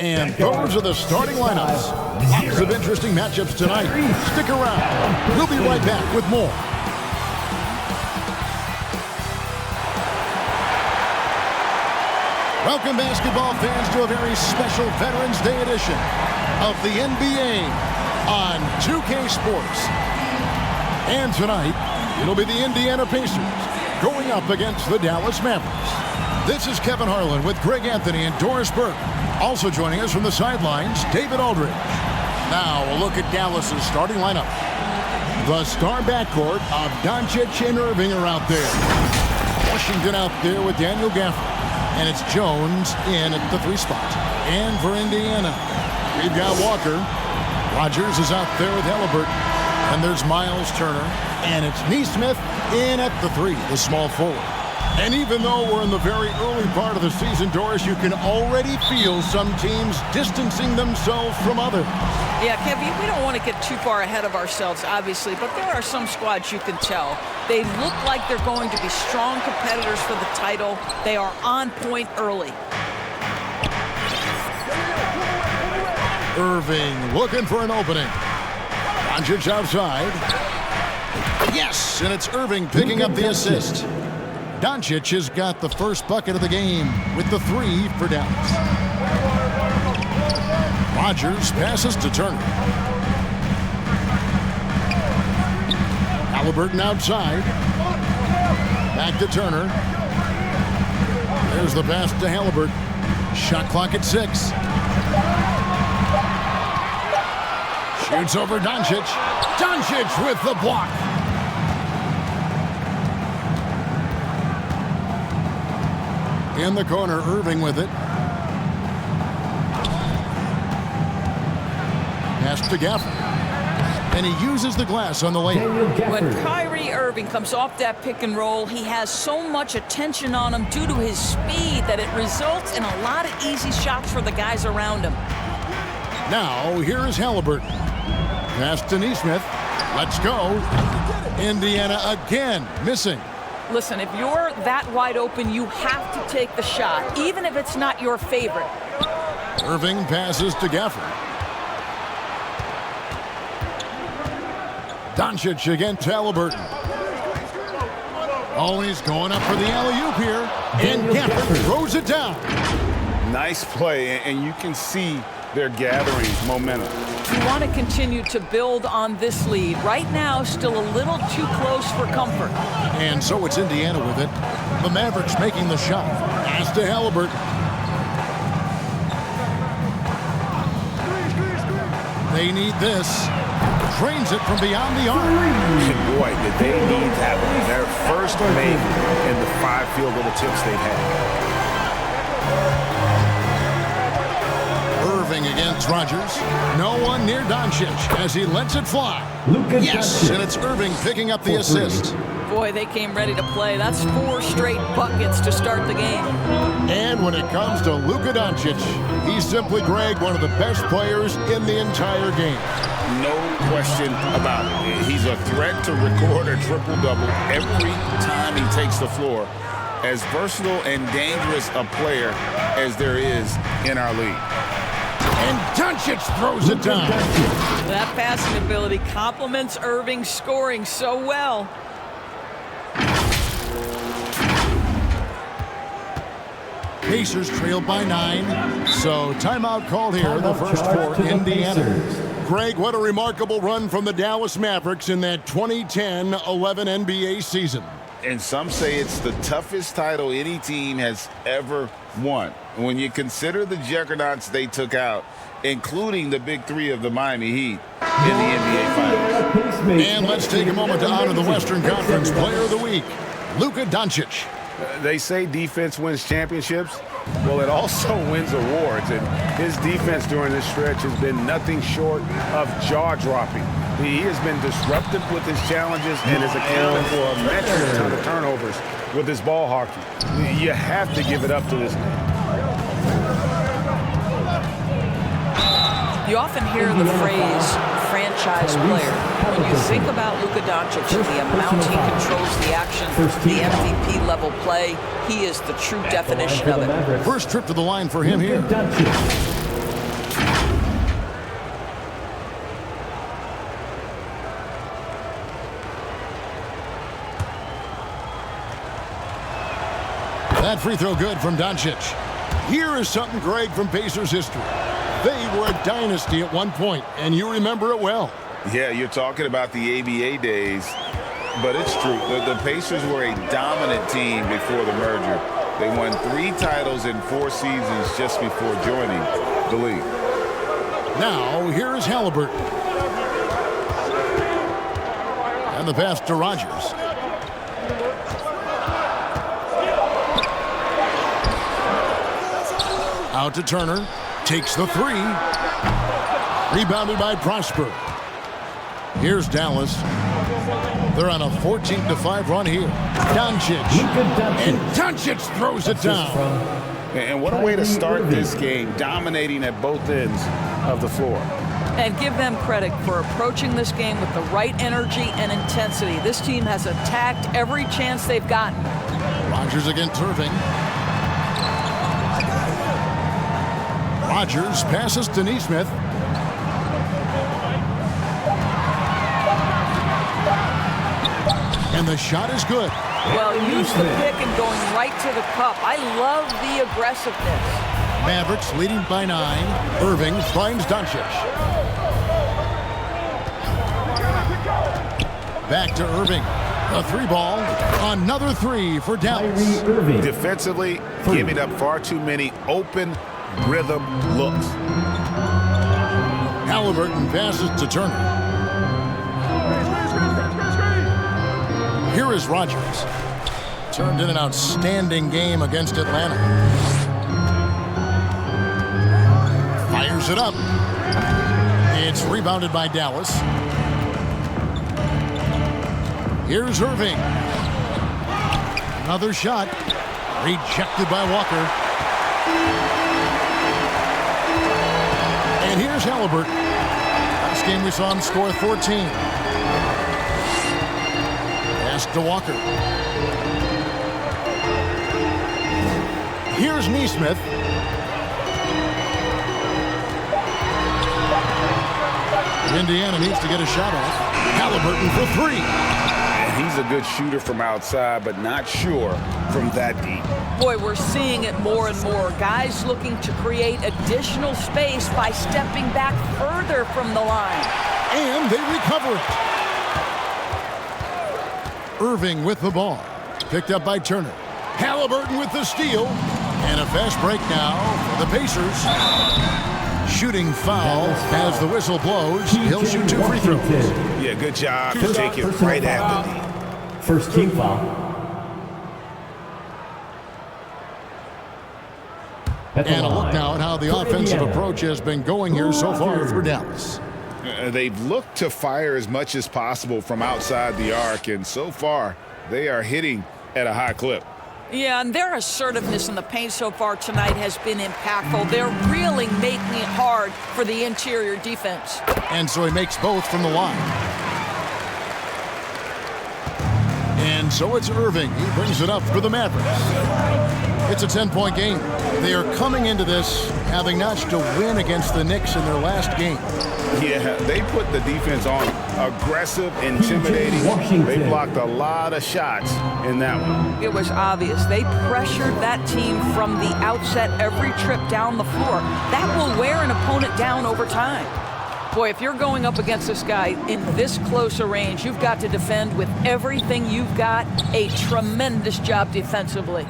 And those are the starting lineups. Lots of interesting matchups tonight. Stick around. We'll be right back with more. Welcome, basketball fans, to a very special Veterans Day edition of the NBA on 2K Sports. And tonight, it'll be the Indiana Pacers going up against the Dallas Mavericks. This is Kevin Harlan with Greg Anthony and Doris Burke. Also joining us from the sidelines, David Aldridge. Now a look at Dallas's starting lineup. The star backcourt of Doncic and Irving are out there. Washington out there with Daniel Gafford. And it's Jones in at the 3 spot. And for Indiana, we've got Walker. Rogers is out there with Halliburton. And there's Miles Turner. And it's Nesmith in at the 3, the small forward. And even though we're in the very early part of the season, Doris, you can already feel some teams distancing themselves from others. Yeah, Kevin, we don't want to get too far ahead of ourselves, obviously, but there are some squads you can tell. They look like they're going to be strong competitors for the title. They are on point early. Irving looking for an opening. Doncic outside. Yes, and it's Irving picking up the assist. Doncic has got the first bucket of the game with the 3 for Dallas. Rogers passes to Turner. Halliburton outside. Back to Turner. There's the pass to Halliburton. Shot clock at 6. Shoots over Doncic. Doncic with the block. In the corner, Irving with it. Pass to Gafford. And he uses the glass on the layup. When Kyrie Irving comes off that pick and roll, he has so much attention on him due to his speed that it results in a lot of easy shots for the guys around him. Now, here is Halliburton. Pass to Nesmith. Let's go. Indiana again missing. Listen, if you're that wide open, you have to take the shot, even if it's not your favorite. Irving passes to Gafford. Doncic against Halliburton. Oh, he's going up for the alley-oop here. And Gafford throws it down. Nice play, and you can see they're gathering momentum. You want to continue to build on this lead. Right now, still a little too close for comfort. And so it's Indiana with it. The Mavericks making the shot. Pass to Halliburton. They need this. Drains it from beyond the arc. And boy, did they need that one. Their first make in the 5 field goal attempts they've had. Against Rogers. No one near Doncic as he lets it fly. Yes, and it's Irving picking up the assist. Boy, they came ready to play. That's 4 straight buckets to start the game. And when it comes to Luka Doncic, he's simply, Greg, one of the best players in the entire game. No question about it. He's a threat to record a triple-double every time he takes the floor. As versatile and dangerous a player as there is in our league. And Doncic throws it down. That passing ability complements Irving's scoring so well. Pacers trailed by 9. So timeout called here, the first for Indiana. Greg, what a remarkable run from the Dallas Mavericks in that 2010-11 NBA season. And some say it's the toughest title any team has ever won. When you consider the juggernauts they took out, including the big 3 of the Miami Heat in the NBA Finals. And let's take a moment to honor the Western Conference Player of the Week, Luka Doncic. They say defense wins championships. Well, it also wins awards. And his defense during this stretch has been nothing short of jaw-dropping. He has been disruptive with his challenges and has accounted for a metric ton of turnovers with his ball hockey. You have to give it up to this man. You often hear the phrase franchise player. When you think about Luka Doncic and the amount he controls the action, the MVP level play, he is the true definition of it. First trip to the line for him here. That free throw good from Doncic. Here is something, Greg, from Pacers history. They were a dynasty at one point, and you remember it well. Yeah, you're talking about the ABA days, but it's true. The Pacers were a dominant team before the merger. They won 3 titles in 4 seasons just before joining the league. Now, here is Halliburton. And the pass to Rogers. Out to Turner. Takes the 3. Rebounded by Prosper. Here's Dallas. They're on a 14-5 run here. Doncic. And Doncic throws it down. And what a way to start this game, dominating at both ends of the floor. And give them credit for approaching this game with the right energy and intensity. This team has attacked every chance they've gotten. Rogers against Irving. Rogers passes to Neesmith. And the shot is good. Well, use the pick and going right to the cup. I love the aggressiveness. Mavericks leading by 9. Irving finds Doncic. Back to Irving. A 3-ball. Another 3 for Dallas. Defensively, giving up far too many open rhythm looks. Halliburton passes to Turner. Here is Rogers. Turned in an outstanding game against Atlanta. Fires it up. It's rebounded by Dallas. Here's Irving. Another shot. Rejected by Walker. And here's Halliburton. Last game we saw him score 14. Pass to Walker. Here's Neesmith. Indiana needs to get a shot off. Halliburton for 3. He's a good shooter from outside, but not sure from that deep. Boy, we're seeing it more and more. Guys looking to create additional space by stepping back further from the line. And they recover it. Irving with the ball. Picked up by Turner. Halliburton with the steal. And a fast break now for the Pacers. Shooting foul as the whistle blows. He'll shoot 2 free throws. Yeah, good job to take it right at the knee. First team foul. And a look now at how the offensive approach has been going here so far for Dallas. They've looked to fire as much as possible from outside the arc, and so far they are hitting at a high clip. Yeah, and their assertiveness in the paint so far tonight has been impactful. They're really making it hard for the interior defense. And so he makes both from the line. And so it's Irving. He brings it up for the Mavericks. It's a 10-point game. They are coming into this having notched a win against the Knicks in their last game. Yeah, they put the defense on aggressive, intimidating. They blocked a lot of shots in that one. It was obvious. They pressured that team from the outset every trip down the floor. That will wear an opponent down over time. Boy, if you're going up against this guy in this close a range, you've got to defend with everything you've got. A tremendous job defensively.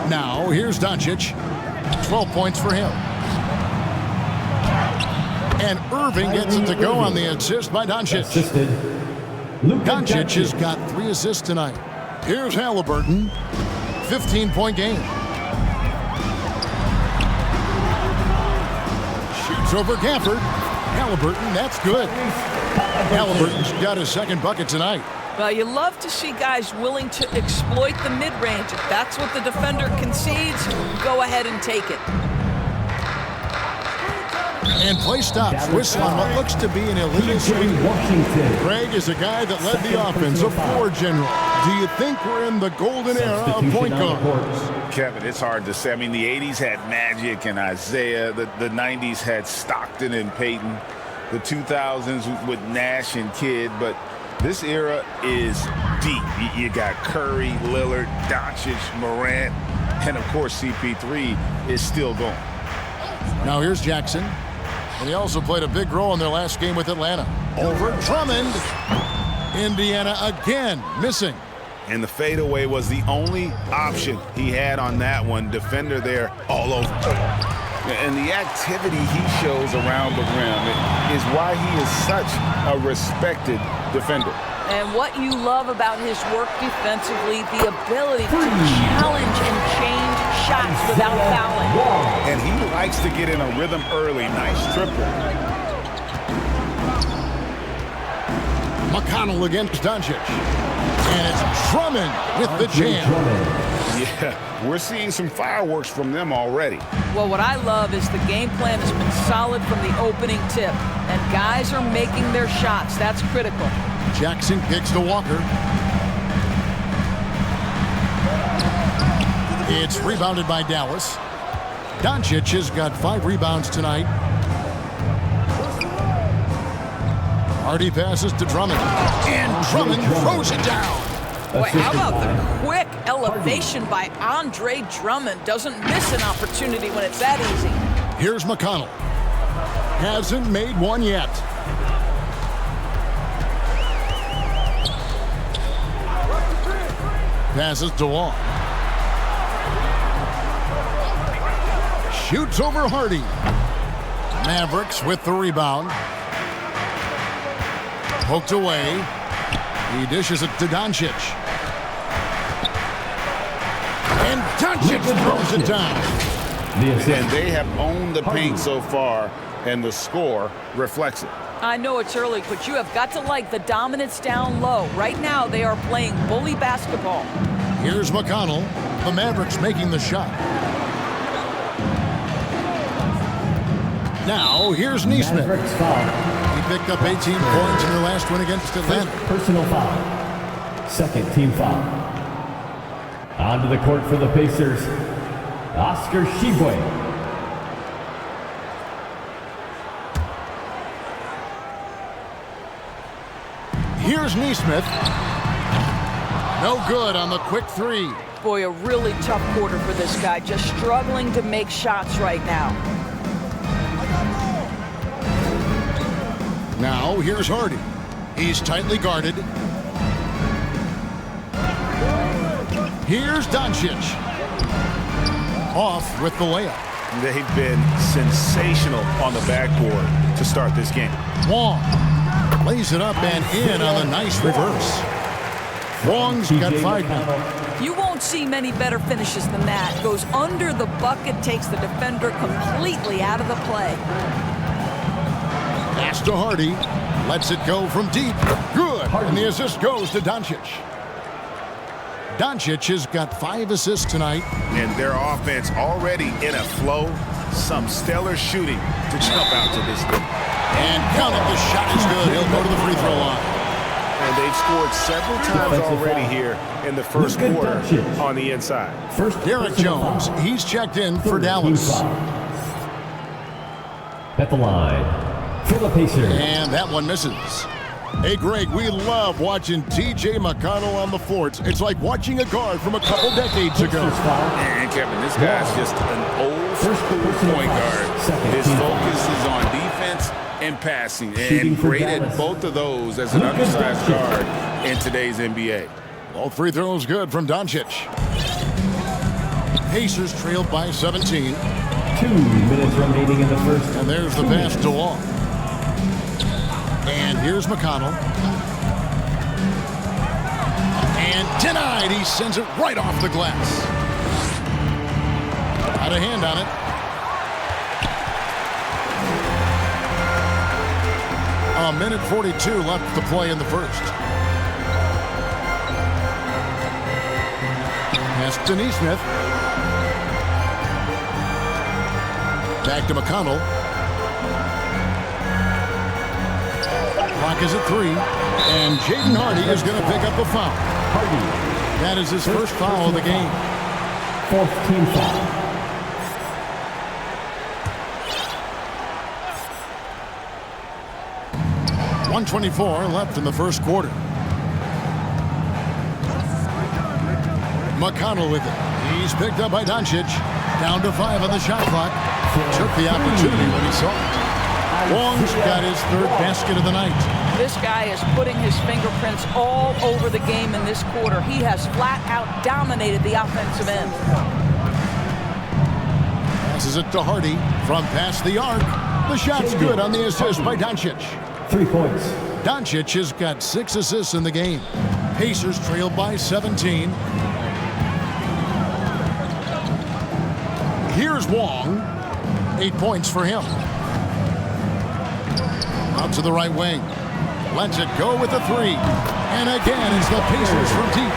Now, here's Doncic. 12 points for him. And Irving gets it to go on the assist by Doncic. Doncic has got 3 assists tonight. Here's Halliburton. 15-point game. Shoots over Gafford. Halliburton, that's good. Halliburton's got his second bucket tonight. Well, you love to see guys willing to exploit the mid-range. If that's what the defender concedes, go ahead and take it. And play stops. Whistle on what looks to be an illegal swing. Greg is a guy that led the offense, a floor general. Do you think we're in the golden era of point guards? Kevin, it's hard to say. I mean, the 80s had Magic and Isaiah. The 90s had Stockton and Peyton. The 2000s with Nash and Kidd. But this era is deep. You got Curry, Lillard, Doncic, Morant. And, of course, CP3 is still going. Now here's Jackson. And he also played a big role in their last game with Atlanta. Over Drummond. Indiana again missing. And the fadeaway was the only option he had on that one. Defender there all over. And the activity he shows around the rim is why he is such a respected defender. And what you love about his work defensively, the ability to challenge and change shots without fouling. And he likes to get in a rhythm early. Nice triple. McConnell against Doncic. And it's Drummond with the jam. Yeah, we're seeing some fireworks from them already. Well, what I love is the game plan has been solid from the opening tip. And guys are making their shots. That's critical. Jackson kicks to Walker. It's rebounded by Dallas. Doncic has got 5 rebounds tonight. Hardy passes to Drummond. And Drummond throws it down. Boy, how about the quick elevation by Andre Drummond? Doesn't miss an opportunity when it's that easy. Here's McConnell. Hasn't made one yet. Passes to Wall. Shoots over Hardy. Mavericks with the rebound. Poked away. He dishes it to Doncic. And Doncic throws it down. And they have owned the paint so far, and the score reflects it. I know it's early, but you have got to like the dominance down low. Right now, they are playing bully basketball. Here's McConnell. The Mavericks making the shot. Now, here's Neesmith. He picked up 18 points in their last win against Atlanta. Personal foul. Second team foul. Onto the court for the Pacers, Oscar Tshiebwe. Here's Neesmith. No good on the quick 3. Boy, a really tough quarter for this guy. Just struggling to make shots right now. Now, here's Hardy. He's tightly guarded. Here's Doncic. Off with the layup. They've been sensational on the backboard to start this game. Wong lays it up and in on a nice reverse. Wong's got 5 now. You won't see many better finishes than that. Goes under the bucket, takes the defender completely out of the play. Pass to Hardy. Lets it go from deep. Good. And the assist goes to Doncic. Doncic has got 5 assists tonight. And their offense already in a flow. Some stellar shooting to jump out to this thing. And count it, the shot is good. He'll go to the free throw line. And they've scored several times already here in the first quarter on the inside. Derek Jones, he's checked in for Dallas. At the line for the Pacers. And that one misses. Hey, Greg, we love watching T.J. McConnell on the floor. It's like watching a guard from a couple decades ago. And Kevin, this guy's just an old school point guard. His focus is on defense and passing, and great at both of those as an undersized guard in today's NBA. All free throws good from Doncic. Pacers trailed by 17. 2 minutes remaining in the first. And there's the pass to Wall. And here's McConnell. And denied. He sends it right off the glass. Got a hand on it. A minute 42 left to play in the first. Pass to Neesmith. Back to McConnell. Clock is at 3. And Jaden Hardy is going to pick up a foul. Hardy. That is his first foul of the game. 4th team foul. .124 left in the first quarter. McConnell with it. He's picked up by Doncic. Down to 5 on the shot clock. Took the opportunity when he saw it. Wong's got his 3rd basket of the night. This guy is putting his fingerprints all over the game in this quarter. He has flat out dominated the offensive end. Passes it to Hardy from past the arc. The shot's good on the assist by Doncic. 3 points. Doncic has got 6 assists in the game. Pacers trailed by 17. Here's Wong. 8 points for him. Out to the right wing. Lets it go with the 3. And again, it's the Pacers from deep.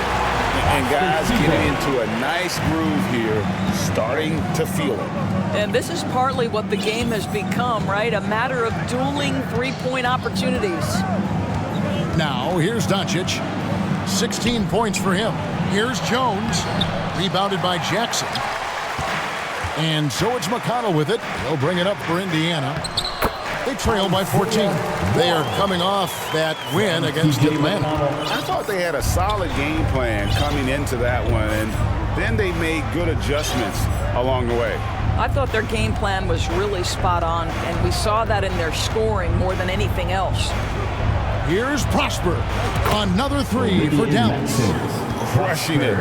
And guys getting into a nice groove here, starting to feel it. And this is partly what the game has become, right? A matter of dueling 3-point opportunities. Now, here's Doncic. 16 points for him. Here's Jones. Rebounded by Jackson. And so it's McConnell with it. He'll bring it up for Indiana. They trail by 14. They are coming off that win against Atlanta. I thought they had a solid game plan coming into that one, and then they made good adjustments along the way. I thought their game plan was really spot on, and we saw that in their scoring more than anything else. Here's Prosper. Another 3 for Dallas. Crushing it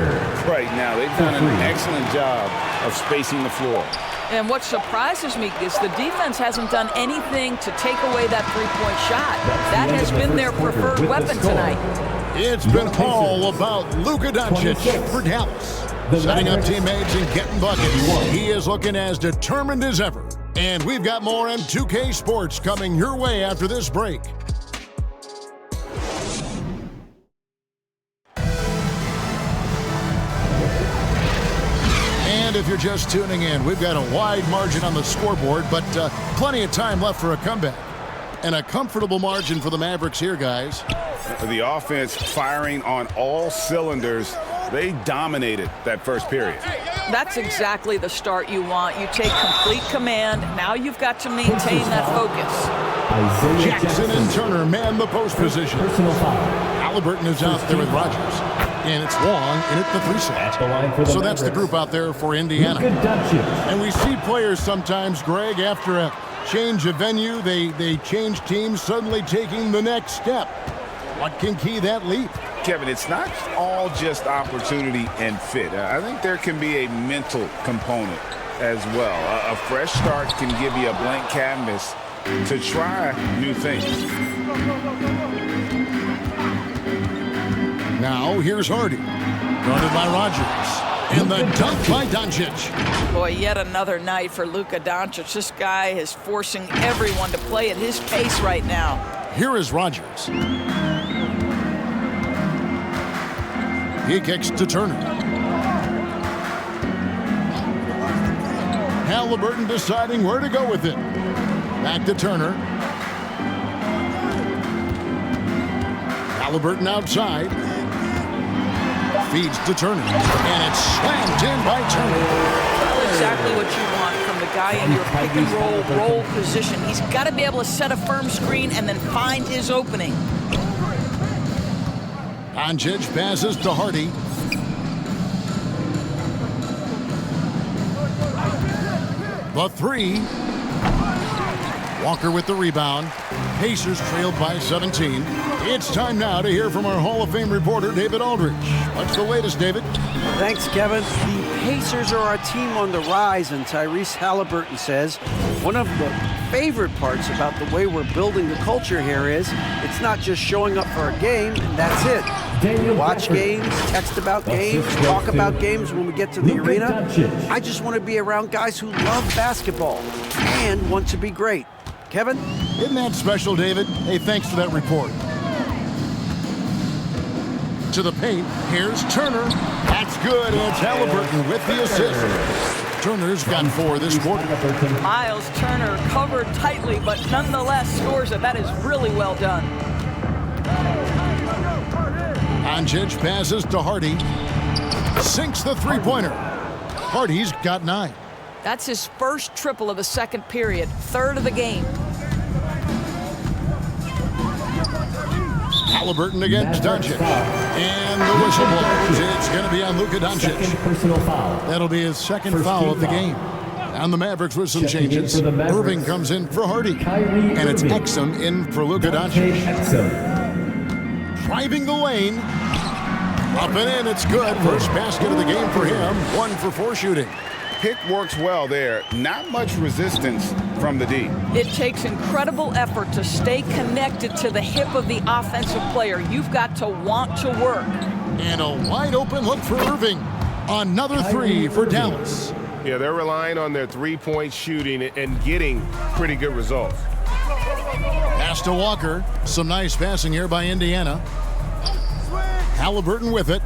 right now. They've done an excellent job of spacing the floor. And what surprises me is the defense hasn't done anything to take away that 3-point shot. That has been their preferred weapon tonight. It's been all about Luka Doncic for Dallas. Setting up teammates and getting buckets. He is looking as determined as ever. And we've got more M2K Sports coming your way after this break. And if you're just tuning in, we've got a wide margin on the scoreboard, but plenty of time left for a comeback. And a comfortable margin for the Mavericks here, guys. The offense firing on all cylinders. They dominated that first period. That's exactly the start you want. You take complete command. Now you've got to maintain that focus. Jackson and Turner man the post position. Halliburton is out there with Rodgers. And it's Wong in at the 3 slot. So that's the group out there for Indiana. And we see players sometimes, Greg, after a change of venue, they change teams, suddenly taking the next step. What can key that leap? Kevin, it's not all just opportunity and fit. I think there can be a mental component as well. A fresh start can give you a blank canvas to try new things. Now here's Hardy, guarded by Rodgers, and the dunk by Doncic. Boy, yet another night for Luka Doncic. This guy is forcing everyone to play at his pace right now. Here is Rodgers. He kicks to Turner. Halliburton deciding where to go with it. Back to Turner. Halliburton outside. Feeds to Turner. And it's slammed in by Turner. Exactly what you want from the guy in your pick and roll position. He's got to be able to set a firm screen and then find his opening. Doncic passes to Hardy. The 3. Walker with the rebound. Pacers trailed by 17. It's time now to hear from our Hall of Fame reporter, David Aldridge. What's the latest, David? Thanks, Kevin. The Pacers are our team on the rise, and Tyrese Halliburton says one of the favorite parts about the way we're building the culture here is it's not just showing up for a game, and that's it. We watch games, text about games, talk about games when we get to the arena. I just want to be around guys who love basketball and want to be great. Kevin? Isn't that special, David? Hey, thanks for that report. To the paint, here's Turner. That's good, and it's Halliburton with the assist. Turner's got 4 this quarter. Miles Turner covered tightly, but nonetheless scores it. That is really well done. Doncic passes to Hardy. Sinks the 3-pointer. Hardy's got 9. That's his first triple of the second period, 3rd of the game. Halliburton against Doncic. And the whistle blows. It's going to be on Luka Doncic. Second personal foul. That'll be his second First foul team of the foul. game. And the Mavericks with some Checking in changes. for the Mavericks. Irving comes in for Hardy. Kyrie And it's Irving. Exum in for Luka Dante Doncic. Exum. Driving the lane. Up and in, it's good. First basket of the game for him. 1 for 4 shooting. Pick works well there. Not much resistance from the D. It takes incredible effort to stay connected to the hip of the offensive player. You've got to want to work. And a wide open look for Irving. Another 3 for Dallas. Yeah, they're relying on their three-point shooting and getting pretty good results. Pass to Walker. Some nice passing here by Indiana. Halliburton with it.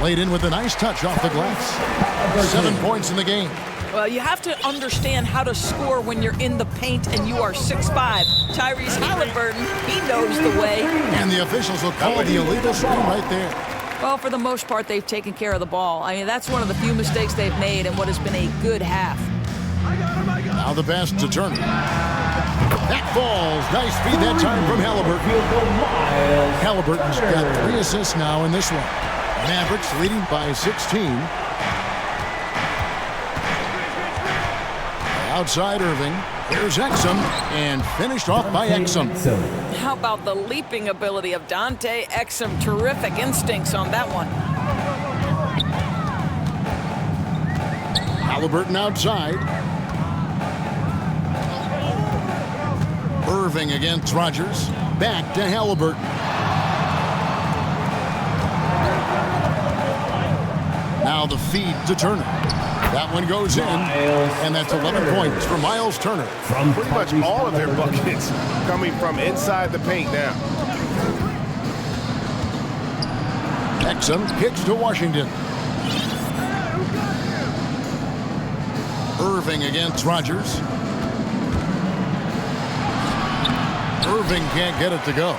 Laid in with a nice touch off the glass. 7 points in the game. Well, you have to understand how to score when you're in the paint and you are 6'5". Tyrese Halliburton, he knows the way. And the officials will call the illegal screen right there. Well, for the most part, they've taken care of the ball. I mean, that's one of the few mistakes they've made in what has been a good half. Now the pass to Turner. That falls. Nice feed that time from Halliburton. Halliburton's got 3 assists now in this one. Mavericks leading by 16. Outside Irving. Here's Exum, and finished off by Exum. How about the leaping ability of Dante Exum? Terrific instincts on that one. Halliburton outside. Irving against Rogers. Back to Halliburton. Now the feed to Turner. That one goes in, and that's 11 points for Miles Turner. Pretty much all of their buckets coming from inside the paint now. Exum kicks to Washington. Irving against Rogers. Irving can't get it to go.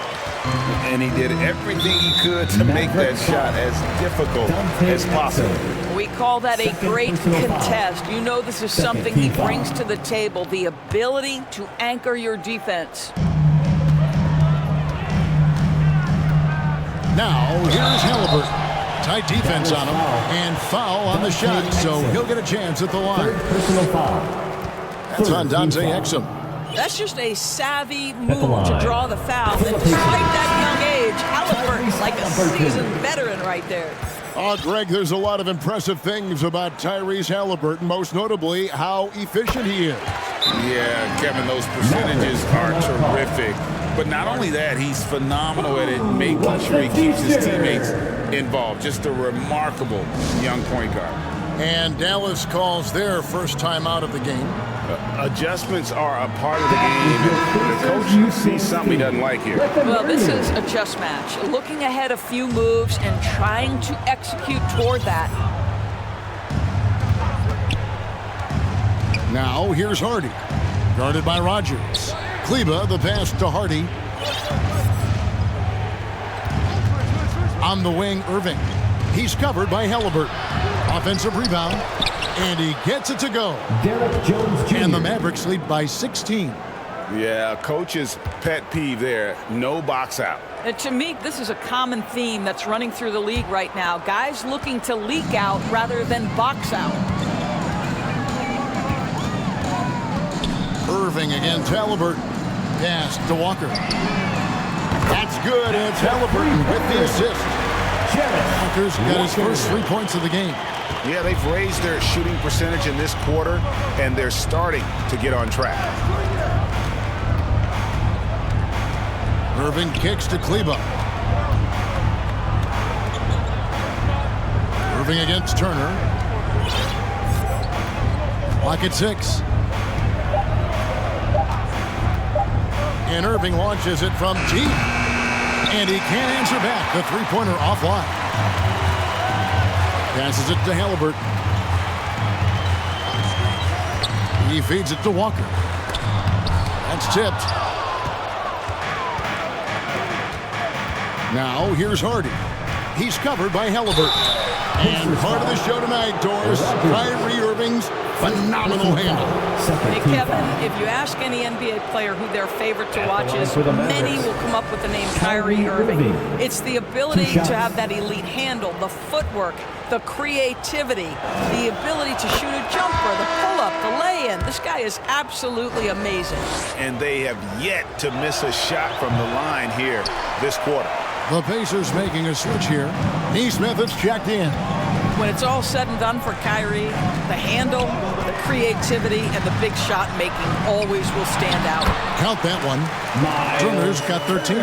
And he did everything he could to make that shot as difficult as possible. We call that a great contest. You know this is something he brings to the table, the ability to anchor your defense. Now, here's Halliburton. Tight defense on him, and foul on the shot, so he'll get a chance at the line. That's on Dante Exum. That's just a savvy move to draw the foul. And despite that young age, Halliburton's like a seasoned veteran right there. Oh, Greg, there's a lot of impressive things about Tyrese Halliburton, most notably how efficient he is. Yeah, Kevin, those percentages are terrific. But not only that, he's phenomenal at it, making sure he keeps his teammates involved. Just a remarkable young point guard. And Dallas calls their first time out of the game. Adjustments are a part of the game, and the coach sees something he doesn't like here. Well, this is a chess match. Looking ahead a few moves and trying to execute toward that. Now, here's Hardy. Guarded by Rogers. Kleba, the pass to Hardy. On the wing, Irving. He's covered by Halliburton. Offensive rebound. And he gets it to go. Derek Jones Jr. And the Mavericks lead by 16. Yeah, coach's pet peeve there, no box out. And to me, this is a common theme that's running through the league right now. Guys looking to leak out rather than box out. Irving against Halliburton. Pass to Walker. That's good, and it's Halliburton with the assist. Walker's got his first 3 points of the game. Yeah, they've raised their shooting percentage in this quarter, and they're starting to get on track. Irving kicks to Kleba. Irving against Turner. Clock at 6. And Irving launches it from deep. And he can't answer back. The three-pointer offline. Passes it to Halliburton. He feeds it to Walker. That's tipped. Now here's Hardy. He's covered by Halliburton. And part of the show tonight, Doris, Kyrie Irving's Phenomenal handle. Hey, Kevin, if you ask any NBA player who their favorite to watch is, many will come up with the name Kyrie Irving. It's the ability to have that elite handle, the footwork, the creativity, the ability to shoot a jumper, the pull-up, the lay-in. This guy is absolutely amazing. And they have yet to miss a shot from the line here this quarter. The Pacers making a switch here. Nesmith is checked in. When it's all said and done for Kyrie, the handle, the creativity, and the big shot making always will stand out. Count that one. Turner's got 13.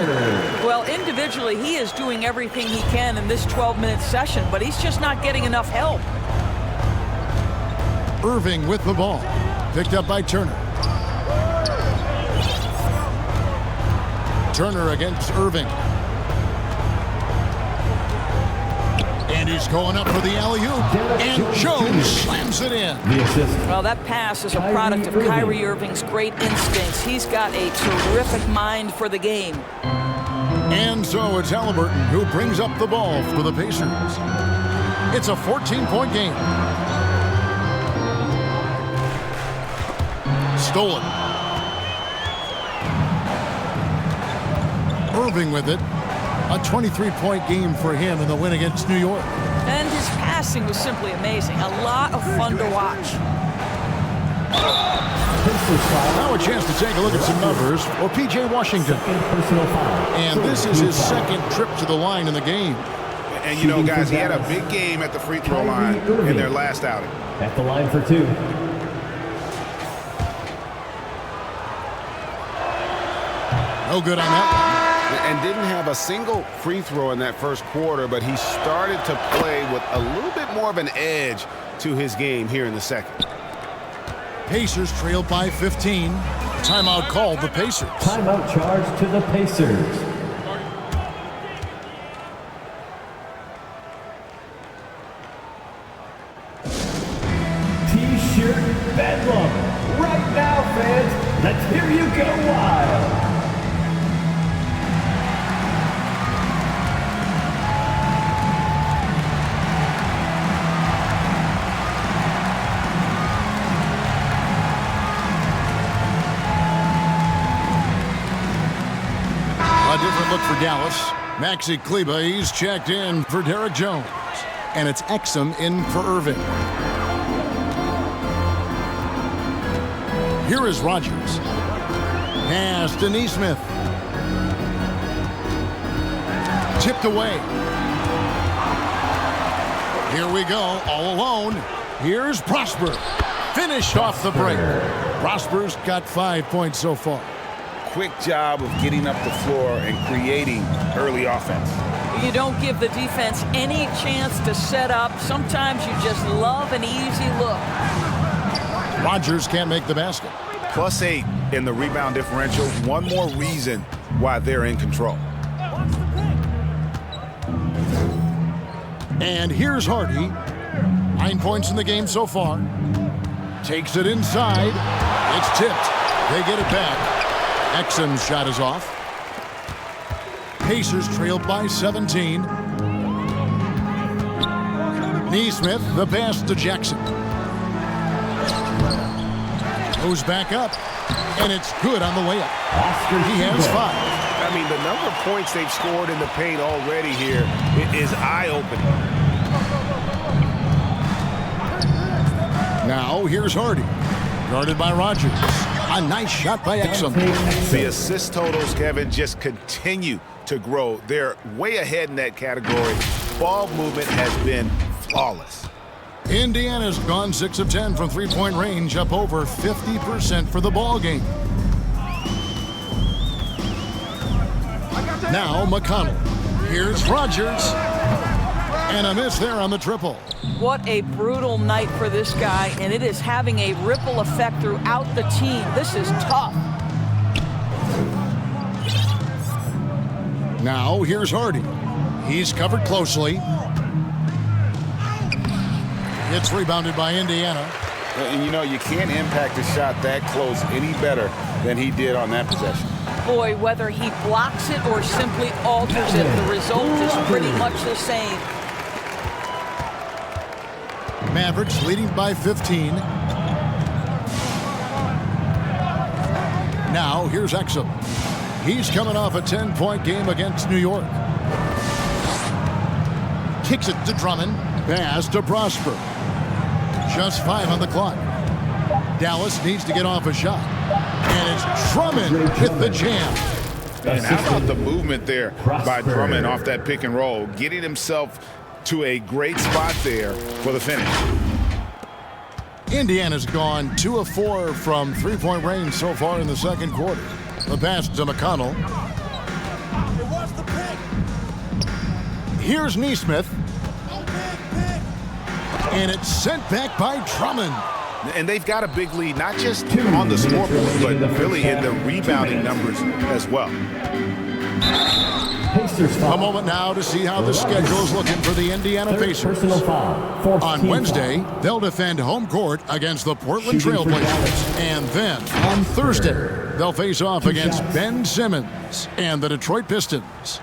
Well, individually, he is doing everything he can in this 12-minute session, but he's just not getting enough help. Irving with the ball. Picked up by Turner. Turner against Irving. And he's going up for the alley-oop. And Jones slams it in. Well, that pass is a product of Kyrie Irving's great instincts. He's got a terrific mind for the game. And so it's Halliburton who brings up the ball for the Pacers. It's a 14-point game. Stolen. Irving with it. A 23-point game for him in the win against New York. And his passing was simply amazing. A lot of fun to watch. Now a chance to take a look at some numbers for P.J. Washington. And this is his second trip to the line in the game. And, you know, guys, he had a big game at the free throw line in their last outing. At the line for two. No good on that one. And didn't have a single free throw in that first quarter, but he started to play with a little bit more of an edge to his game here in the second. Pacers trailed by 15. Timeout called the Pacers. Timeout charge to the Pacers. T-shirt bedlam. Right now, fans, let's hear you go wild. A different look for Dallas. Maxi Kleba, he's checked in for Derek Jones. And it's Exum in for Irving. Here is Rodgers. Pass to Nesmith. Tipped away. Here we go, all alone. Here's Prosper. Finished off the break. Prosper's got 5 points so far. Quick job of getting up the floor and creating early offense. You don't give the defense any chance to set up. Sometimes you just love an easy look. Rodgers can't make the basket. +8 in the rebound differential. One more reason why they're in control. And here's Hardy. 9 points in the game so far. Takes it inside. It's tipped. They get it back. Exum's shot is off. Pacers trailed by 17. Nesmith, the pass to Jackson. Goes back up, and it's good on the way up. He has 5. I mean, the number of points they've scored in the paint already here is eye-opening. Now here's Hardy, guarded by Rodgers. A nice shot by Exum. The assist totals, Kevin, just continue to grow. They're way ahead in that category. Ball movement has been flawless. Indiana's gone 6 of 10 from three-point range, up over 50% for the ball game. Now McConnell. Here's Rodgers. And a miss there on the triple. What a brutal night for this guy, and it is having a ripple effect throughout the team. This is tough. Now here's Hardy. He's covered closely. It's rebounded by Indiana. And you know, you can't impact a shot that close any better than he did on that possession. Boy, whether he blocks it or simply alters it, the result is pretty much the same. Mavericks leading by 15. Now, here's Exum. He's coming off a 10-point game against New York. Kicks it to Drummond. Pass to Prosper. Just 5 on the clock. Dallas needs to get off a shot. And it's Drummond with the jam. And how about the movement there by Drummond off that pick and roll, getting himself to a great spot there for the finish. Indiana's gone 2 of 4 from three-point range so far in the second quarter. The pass to McConnell. Here's Neesmith. And it's sent back by Drummond. And they've got a big lead, not just on the scoreboard, but really in the rebounding numbers as well. A moment now to see how the schedule is looking for the Indiana Pacers. On Wednesday, they'll defend home court against the Portland Trail Blazers. And then on Thursday, they'll face off against Ben Simmons and the Detroit Pistons.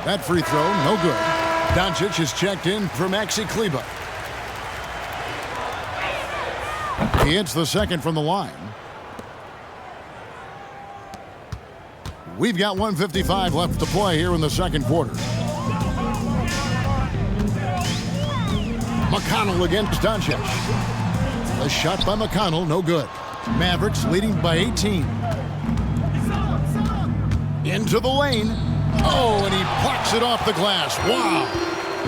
That free throw, no good. Doncic is checked in for Maxi Kleber. He hits the second from the line. We've got 1:55 left to play here in the second quarter. McConnell against Doncic. A shot by McConnell, no good. Mavericks leading by 18. Into the lane. Oh, and he plucks it off the glass. Wow.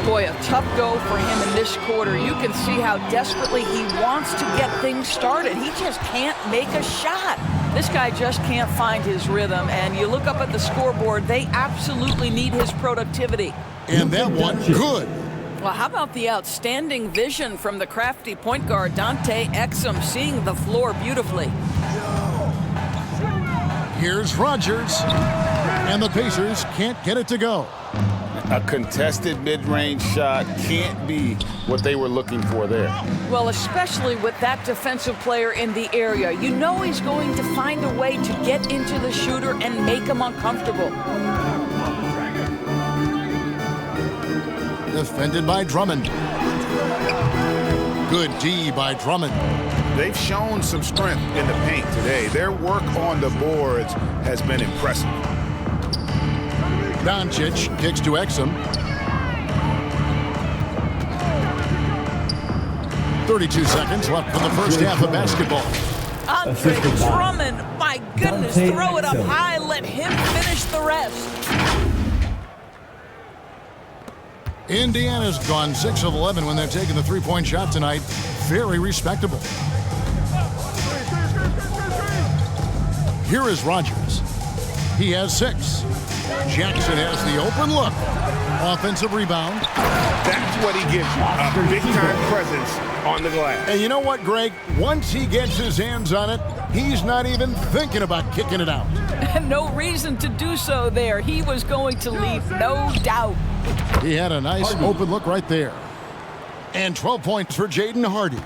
Boy, a tough go for him in this quarter. You can see how desperately he wants to get things started. He just can't make a shot. This guy just can't find his rhythm. And you look up at the scoreboard, they absolutely need his productivity. And that one, good. Well, how about the outstanding vision from the crafty point guard, Dante Exum, seeing the floor beautifully. Here's Rodgers. And the Pacers can't get it to go. A contested mid-range shot can't be what they were looking for there. Well, especially with that defensive player in the area. You know he's going to find a way to get into the shooter and make him uncomfortable. Defended by Drummond. Good D by Drummond. They've shown some strength in the paint today. Their work on the boards has been impressive. Doncic kicks to Exum. 32 seconds left in the first half of basketball. Andre Drummond, my goodness, throw it up high, let him finish the rest. Indiana's gone 6 of 11 when they're taking the three-point shot tonight. Very respectable. Here is Rodgers. He has 6. Jackson has the open look. Offensive rebound. That's what he gives you, a big-time presence on the glass. And you know what, Greg? Once he gets his hands on it, he's not even thinking about kicking it out. No reason to do so there. He was going to leave, no doubt. He had a nice open look right there. And 12 points for Jaden Hardy.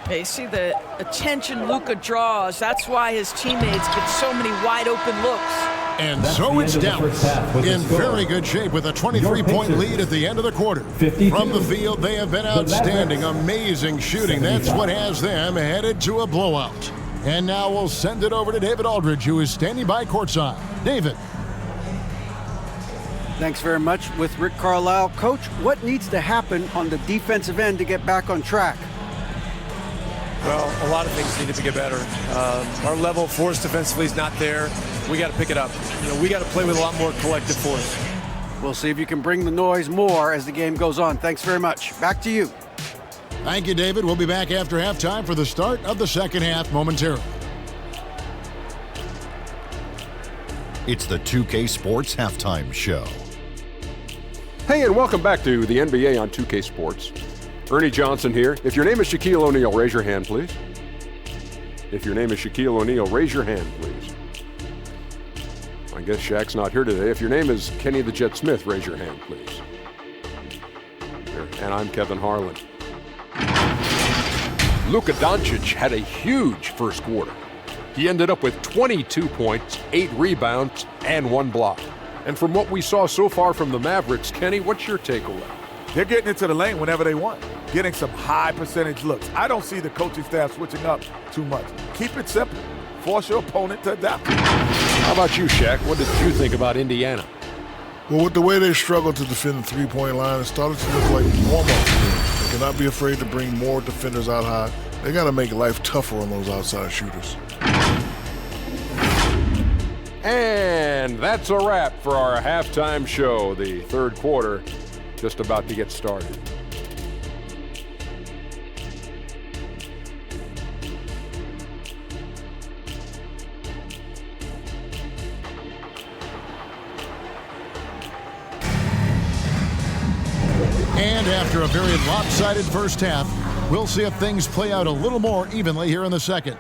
Hey, see the attention Luka draws. That's why his teammates get so many wide-open looks. And so it's Dallas in very good shape with a 23-point lead at the end of the quarter. From the field, they have been outstanding. Amazing shooting. That's what has them headed to a blowout. And now we'll send it over to David Aldridge, who is standing by courtside. David. Thanks very much with Rick Carlisle. Coach, what needs to happen on the defensive end to get back on track? Well, a lot of things need to get better. Our level of force defensively is not there. We got to pick it up. We got to play with a lot more collective force. We'll see if you can bring the noise more as the game goes on. Thanks very much. Back to you. Thank you, David. We'll be back after halftime for the start of the second half momentarily. It's the 2K Sports Halftime Show. Hey, and welcome back to the NBA on 2K Sports. Ernie Johnson here. If your name is Shaquille O'Neal, raise your hand, please. If your name is Shaquille O'Neal, raise your hand, please. I guess Shaq's not here today. If your name is Kenny the Jet Smith, raise your hand, please. And I'm Kevin Harlan. Luka Doncic had a huge first quarter. He ended up with 22 points, 8 rebounds, and 1 block. And from what we saw so far from the Mavericks, Kenny, what's your takeaway? They're getting into the lane whenever they want, getting some high percentage looks. I don't see the coaching staff switching up too much. Keep it simple. Force your opponent to adapt. How about you, Shaq? What did you think about Indiana? Well, with the way they struggled to defend the three-point line, it started to look like warm-up. They cannot be afraid to bring more defenders out high. They got to make life tougher on those outside shooters. And that's a wrap for our halftime show. The third quarter just about to get started. And after a very lopsided first half, we'll see if things play out a little more evenly here in the second.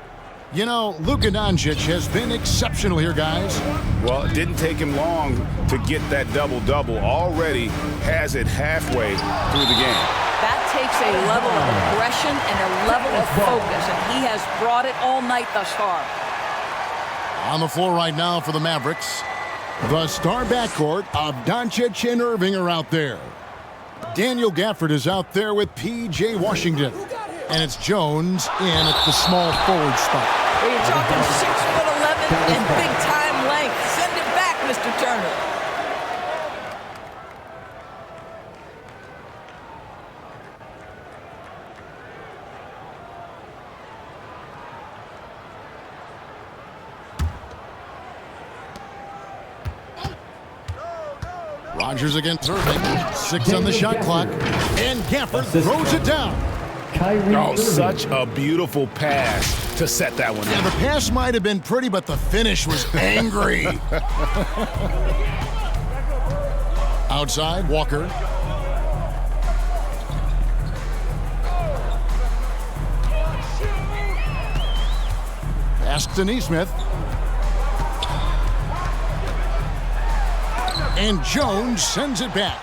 You know, Luka Doncic has been exceptional here, guys. Well, it didn't take him long to get that double-double. Already has it halfway through the game. That takes a level of aggression and a level of focus, and he has brought it all night thus far. On the floor right now for the Mavericks, the star backcourt of Doncic and Irving are out there. Daniel Gafford is out there with P.J. Washington. And it's Jones in at the small forward spot. Well, you're talking 6'11" and big-time length. Send it back, Mr. Turner. Rodgers against Irving. 6 on the shot clock. And Gafford throws it down. Oh, such a beautiful pass to set that one up. The pass might have been pretty, but the finish was angry. Outside, Walker. Pass to Neesmith. And Jones sends it back.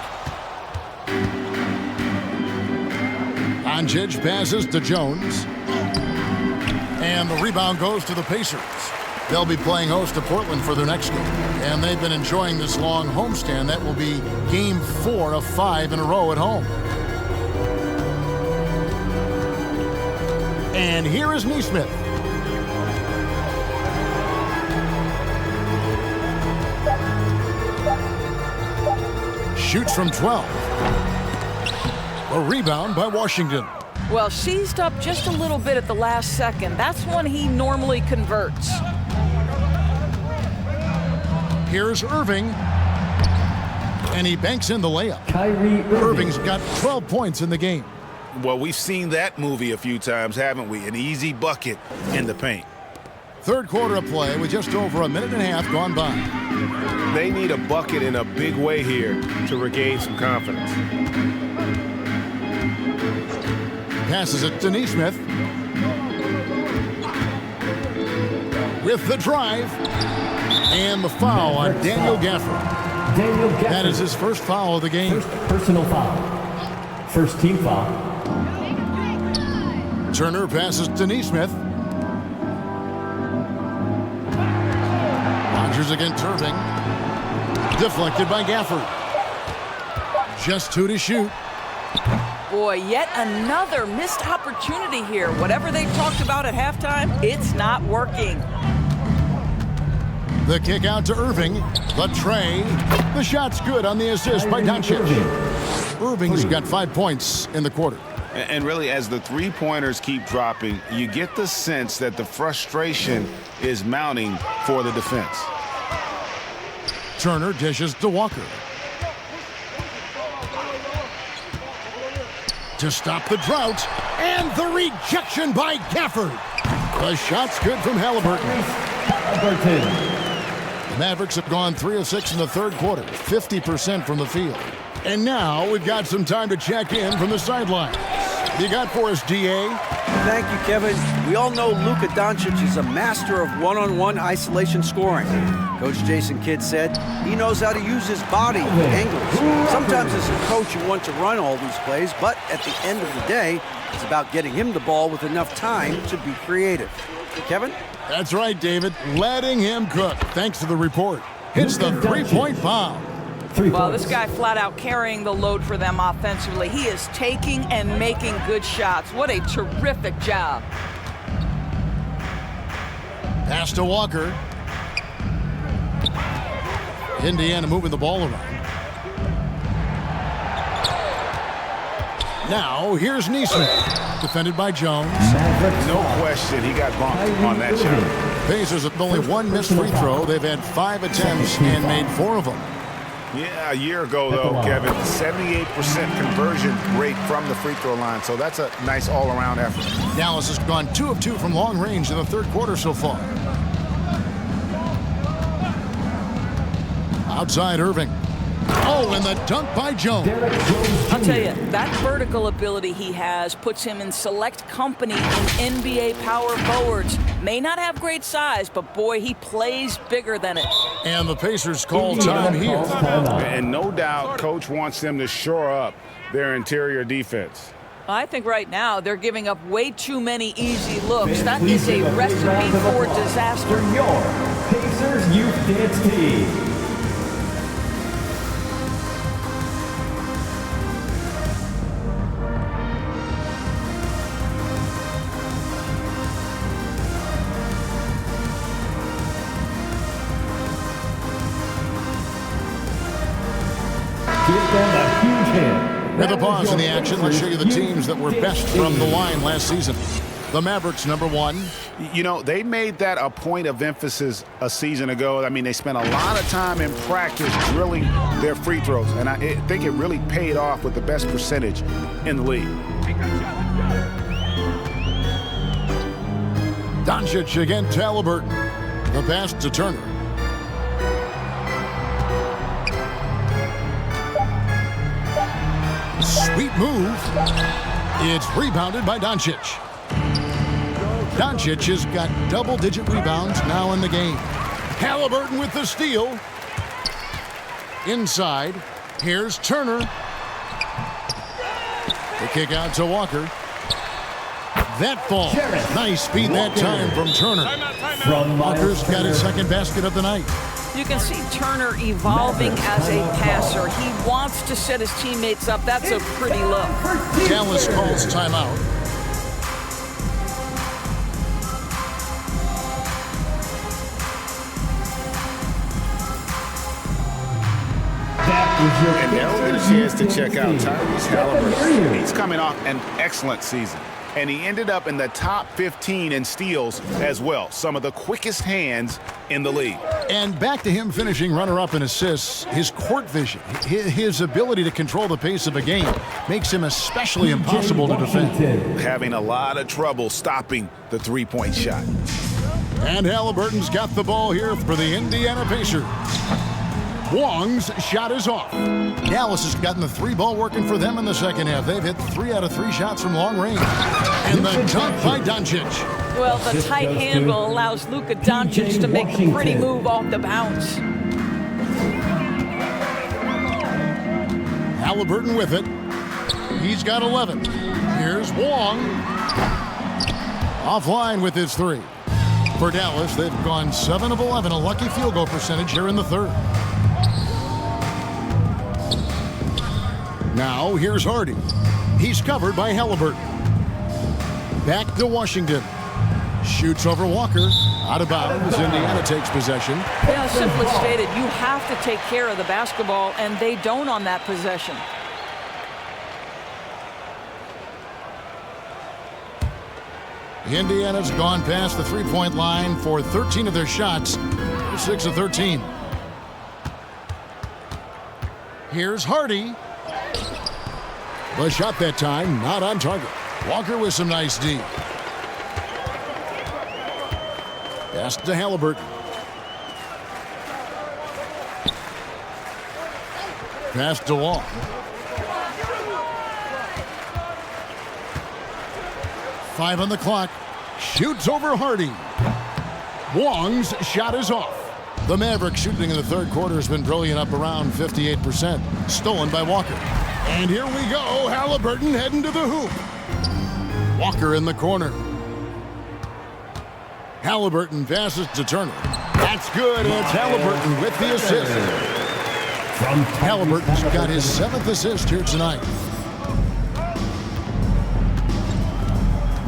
Doncic passes to Jones. And the rebound goes to the Pacers. They'll be playing host to Portland for their next game. And they've been enjoying this long homestand. That will be game 4 of 5 in a row at home. And here is Neesmith. Shoots from 12. A rebound by Washington. Well, seized up just a little bit at the last second. That's when he normally converts. Here's Irving. And he banks in the layup. Irving's got 12 points in the game. Well, we've seen that movie a few times, haven't we? An easy bucket in the paint. Third quarter of play with just over a minute and a half gone by. They need a bucket in a big way here to regain some confidence. Passes it to Neesmith. With the drive. And the foul on Daniel Gafford. That is his first foul of the game. First personal foul. First team foul. Turner passes to Neesmith. Rodgers against Irving. Deflected by Gafford. Just 2 to shoot. Boy, yet another missed opportunity here. Whatever they talked about at halftime, it's not working. The kick out to Irving. The tray. The shot's good on the assist by Doncic. Irving's got 5 points in the quarter. And really, as the three-pointers keep dropping, you get the sense that the frustration is mounting for the defense. Turner dishes to Walker. To stop the drought, and the rejection by Gafford. The shot's good from Halliburton. The Mavericks have gone 3 of 6 in the third quarter, 50% from the field. And now we've got some time to check in from the sidelines. You got for us, DA? Thank you, Kevin. We all know Luka Doncic is a master of one-on-one isolation scoring. Coach Jason Kidd said he knows how to use his body with angles. Sometimes as a coach you want to run all these plays, but at the end of the day, it's about getting him the ball with enough time to be creative. Kevin? That's right, David. Letting him cook. Thanks to the report. Hits the three-point bomb. Well, this guy flat out carrying the load for them offensively. He is taking and making good shots. What a terrific job. Pass to Walker. Indiana moving the ball around. Now, here's Neesmith. Defended by Jones. No question, he got bumped on that shot. Pacers with only one missed free throw. They've had 5 attempts and made 4 of them. Yeah, a year ago, though, Kevin, 78% conversion rate from the free throw line. So that's a nice all-around effort. Dallas has gone 2 of 2 from long range in the third quarter so far. Outside Irving. Oh, and the dunk by Jones. I'll tell you, that vertical ability he has puts him in select company in NBA power forwards. May not have great size, but boy, he plays bigger than it. And the Pacers call time here. And no doubt, Coach wants them to shore up their interior defense. I think right now they're giving up way too many easy looks. That is a recipe for disaster. Your Pacers Youth Dance Team. With a pause in the action, let's show you the teams that were best from the line last season. The Mavericks, number 1. You know, they made that a point of emphasis a season ago. I mean, they spent a lot of time in practice drilling their free throws, and I think it really paid off with the best percentage in the league. Doncic against Halliburton. The pass to Turner. Sweet move. It's rebounded by Doncic. Doncic has got double-digit rebounds now in the game. Halliburton with the steal. Inside. Here's Turner. The kick out to Walker. That fall. Nice speed that time from Turner. Walker's got his second basket of the night. You can see Turner evolving as a passer. He wants to set his teammates up. That's a pretty look. Dallas calls timeout. And now we get a chance to check out Tyrese Halliburton. He's coming off an excellent season. And he ended up in the top 15 in steals as well. Some of the quickest hands in the league. And back to him finishing runner-up in assists, his court vision, his ability to control the pace of a game makes him especially impossible to defend. Having a lot of trouble stopping the three-point shot. And Halliburton's got the ball here for the Indiana Pacers. Wong's shot is off. Dallas has gotten the 3-ball working for them in the second half. They've hit 3 out of 3 shots from long range. And the dunk by Doncic. Well, the tight handle allows Luka Doncic to make a pretty move off the bounce. Halliburton with it. He's got 11. Here's Wong. Offline with his 3. For Dallas, they've gone 7 of 11, a lucky field goal percentage here in the third. Now, here's Hardy. He's covered by Halliburton. Back to Washington. Shoots over Walker. Out of bounds. Indiana takes possession. Yeah, simply stated, you have to take care of the basketball, and they don't on that possession. Indiana's gone past the 3-point line for 13 of their shots. 6 of 13. Here's Hardy. The shot that time, not on target. Walker with some nice D. Pass to Halliburton. Pass to Wong. 5 on the clock. Shoots over Hardy. Wong's shot is off. The Mavericks shooting in the third quarter has been brilliant, up around 58%. Stolen by Walker. And here we go. Halliburton heading to the hoop. Walker in the corner. Halliburton passes to Turner. That's good. It's Halliburton with the assist. Halliburton's got his 7th assist here tonight.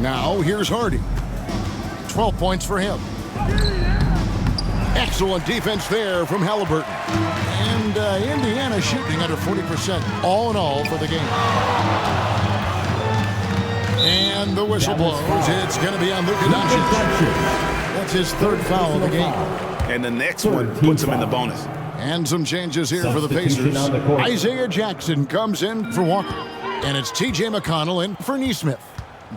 Now here's Hardy. 12 points for him. Excellent defense there from Halliburton. And Indiana shooting under 40% all in all for the game. And the whistle blows. It's going to be on Luka Doncic. That's his 3rd foul of the game. And the next one puts him in the bonus. And some changes here for the Pacers. Isaiah Jackson comes in for Walker. And it's T.J. McConnell in for Nesmith.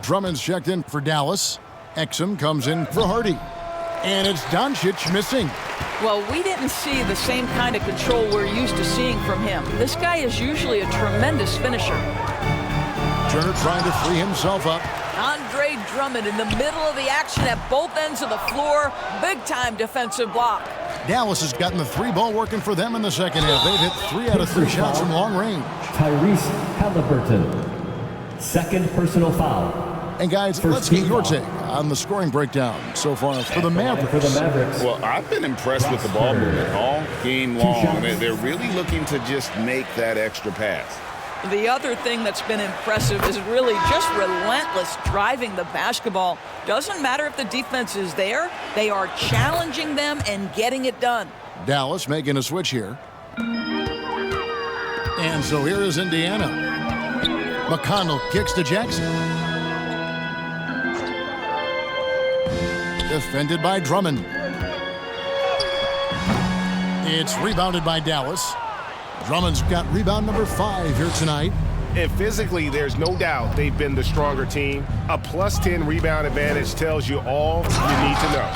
Drummond's checked in for Dallas. Exum comes in for Hardy. And it's Doncic missing. Well, we didn't see the same kind of control we're used to seeing from him. This guy is usually a tremendous finisher. Turner trying to free himself up. Andre Drummond in the middle of the action at both ends of the floor. Big-time defensive block. Dallas has gotten the 3-ball working for them in the second half. They've hit 3 out of 3 shots from long range. Tyrese Halliburton, 2nd personal foul. And guys, let's get your take on the scoring breakdown so far for the Mavericks. Well, I've been impressed with the ball movement all game long. They're really looking to just make that extra pass. The other thing that's been impressive is really just relentless driving the basketball. Doesn't matter if the defense is there, they are challenging them and getting it done. Dallas making a switch here. And so here is Indiana. McConnell kicks to Jackson. Defended by Drummond. It's rebounded by Dallas. Drummond's got rebound number 5 here tonight. And physically, there's no doubt they've been the stronger team. A +10 rebound advantage tells you all you need to know.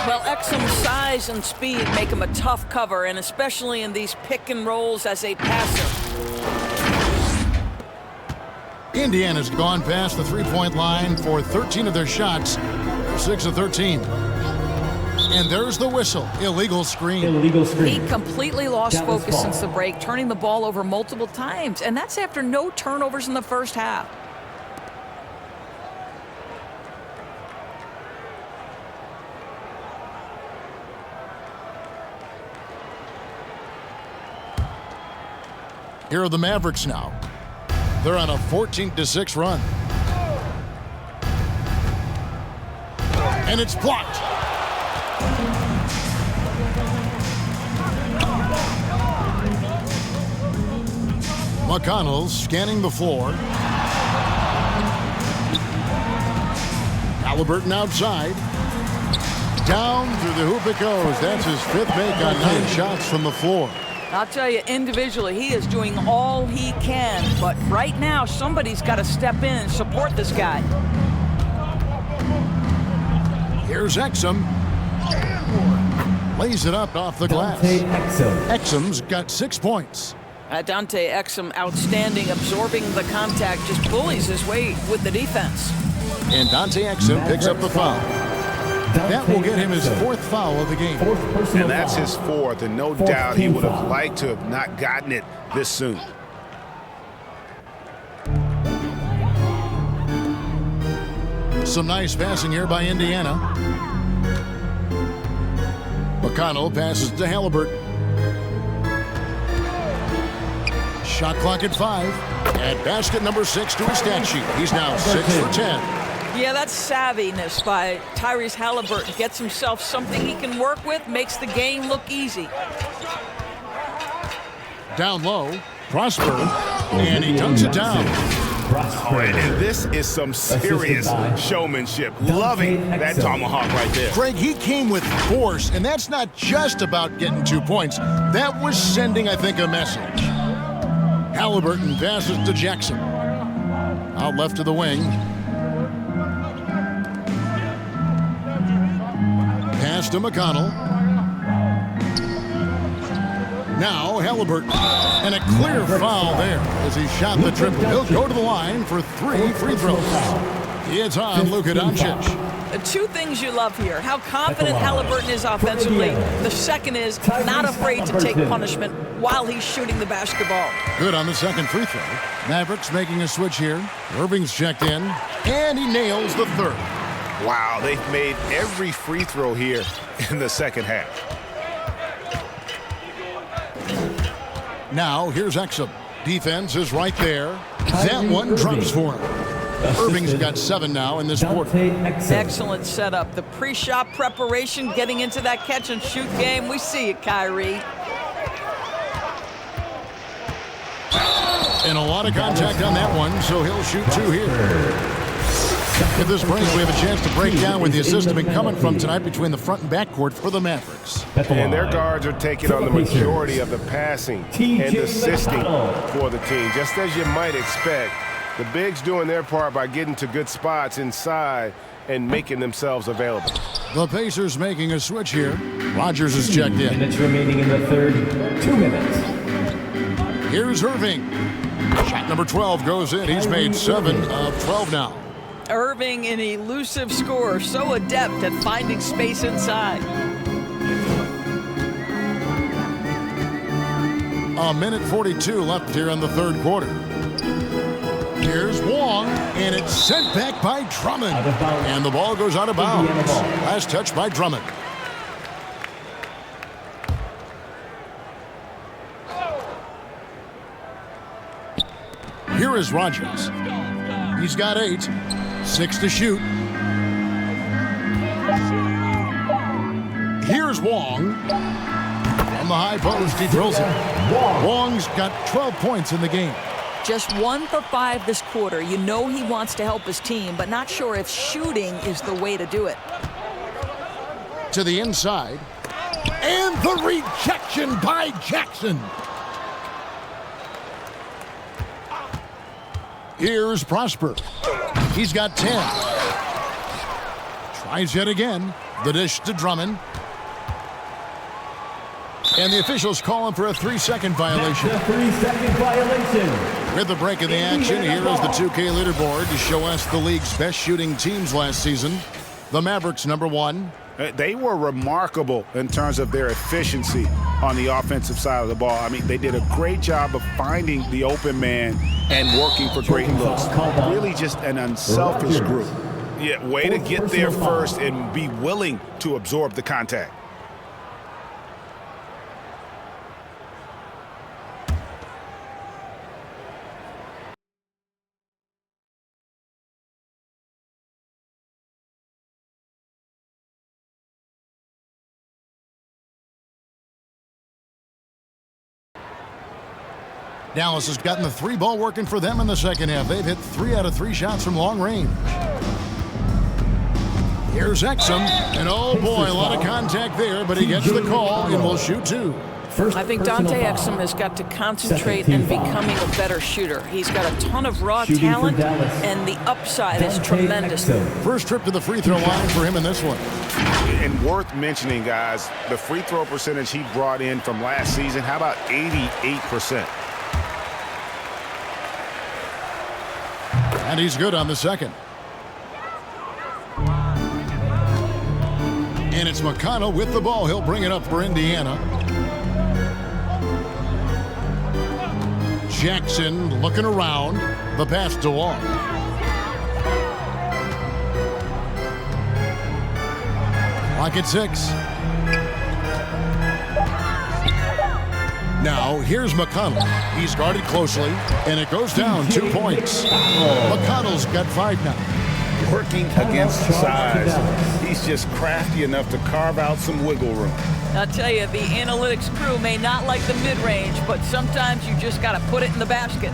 Well, Exum's size and speed make him a tough cover, and especially in these pick and rolls as a passer. Indiana's gone past the 3-point line for 13 of their shots. 6 of 13. And there's the whistle. Illegal screen. Illegal screen. He completely lost focus since the break, turning the ball over multiple times. And that's after no turnovers in the first half. Here are the Mavericks now. They're on a 14-6 run. And it's blocked. McConnell scanning the floor. Halliburton outside. Down through the hoop it goes. That's his 5th make on 9 shots from the floor. I'll tell you, individually, he is doing all he can. But right now, somebody's got to step in and support this guy. Here's Exum. Lays it up off the glass. Exum's got 6 points. Dante Exum, outstanding, absorbing the contact, just bullies his way with the defense. And Dante Exum picks up the foul. That will get him his 4th foul of the game. And that's his 4th, and no doubt he would have liked to have not gotten it this soon. Some nice passing here by Indiana. McConnell passes to Halliburton. Shot clock at 5. And basket number 6 to his stat sheet. He's now 6 for 10. Yeah, that's savviness by Tyrese Halliburton. Gets himself something he can work with, makes the game look easy. Down low, Prosper, and he dunks it down. Oh, and this is some serious showmanship. Loving that tomahawk right there. Greg, he came with force, and that's not just about getting 2 points. That was sending, I think, a message. Halliburton passes to Jackson. Out left to the wing. Pass to McConnell. Now Halliburton. And a clear foul there as he shot the triple. He'll go to the line for 3 free throws. It's on Luka Doncic. The two things you love here, how confident Halliburton is offensively. The second is not afraid to take punishment while he's shooting the basketball. Good on the second free throw. Mavericks making a switch here. Irving's checked in, and he nails the third. Wow, they've made every free throw here in the second half. Now, here's Exum. Defense is right there. That one drops for him. Irving's got 7 now in this quarter. Excellent setup. The pre-shot preparation, getting into that catch-and-shoot game. We see it, Kyrie. And a lot of contact on that one, so he'll shoot 2 here. At this break, we have a chance to break down where the assist has been coming from tonight between the front and back court for the Mavericks. And their guards are taking on the majority of the passing and assisting for the team. Just as you might expect, the bigs doing their part by getting to good spots inside and making themselves available. The Pacers making a switch here. Rodgers is checked in. Minutes remaining in the third. 2 minutes. Here's Irving. Shot number 12 goes in. He's made 7 of 12 now. Irving, an elusive scorer, so adept at finding space inside. A minute 42 left here in the third quarter. Here's Wong, and it's sent back by Drummond. And the ball goes out of bounds. Last touch by Drummond. Here is Rodgers. He's got 8. 6 to shoot. Here's Wong. On the high post, he drills it. Wong's got 12 points in the game. Just 1 for 5 this quarter. You know he wants to help his team, but not sure if shooting is the way to do it. To the inside. And the rejection by Jackson. Here's Prosper. He's got 10. Tries yet again. The dish to Drummond. And the officials call him for a 3-second violation. That's a 3-second violation. With the break of the action, here is the 2K leaderboard to show us the league's best shooting teams last season. The Mavericks, number 1. They were remarkable in terms of their efficiency on the offensive side of the ball. I mean, they did a great job of finding the open man and working for great looks. Really just an unselfish group. Yeah, way to get there first and be willing to absorb the contact. Dallas has gotten the 3-ball working for them in the second half. They've hit 3 out of 3 shots from long range. Here's Exum, and oh boy, a lot of contact there, but he gets the call and will shoot 2. I think Dante Exum has got to concentrate in becoming a better shooter. He's got a ton of raw talent, and the upside is tremendous. First trip to the free throw line for him in this one. And worth mentioning, guys, the free throw percentage he brought in from last season, how about 88%? And he's good on the second. And it's McConnell with the ball. He'll bring it up for Indiana. Jackson looking around. The pass to Wong. Clock at 6. Now, here's McConnell. He's guarded closely, and it goes down 2 points. McConnell's got 5 now. Working against size. He's just crafty enough to carve out some wiggle room. I'll tell you, the analytics crew may not like the mid-range, but sometimes you just got to put it in the basket.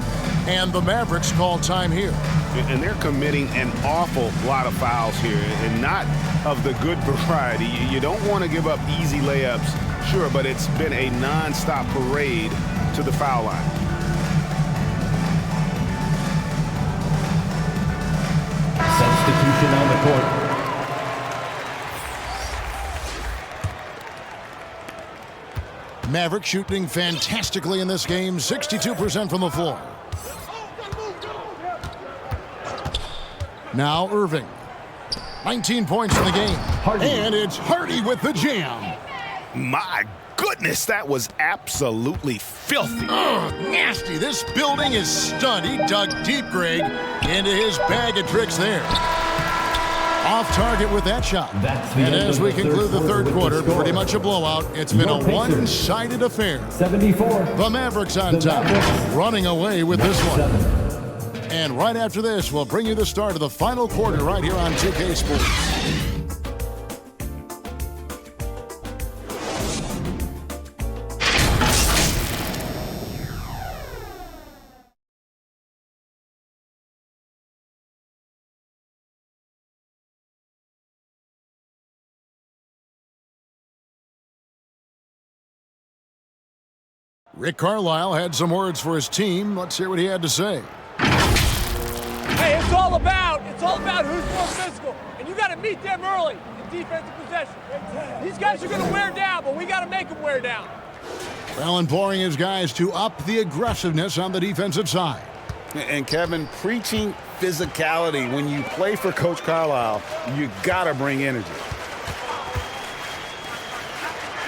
And the Mavericks call time here. And they're committing an awful lot of fouls here, and not of the good variety. You don't want to give up easy layups. Sure, but it's been a non-stop parade to the foul line. Substitution on the court. Maverick shooting fantastically in this game, 62% from the floor. Now Irving. 19 points in the game. And it's Hardy with the jam. My goodness, that was absolutely filthy. Ugh, nasty. This building is stunned. He dug deep, Greg, into his bag of tricks there. Off target with that shot. And as we conclude the third quarter, pretty much a blowout. It's been a one-sided affair. 74. The Mavericks on top, running away with this one. And right after this, we'll bring you the start of the final quarter right here on 2K Sports. Rick Carlisle had some words for his team. Let's hear what he had to say. Hey, it's all about who's more physical, and you got to meet them early in defensive possession. These guys are going to wear down, but we got to make them wear down. Well, imploring his guys to up the aggressiveness on the defensive side. And Kevin, preaching physicality. When you play for Coach Carlisle, you got to bring energy.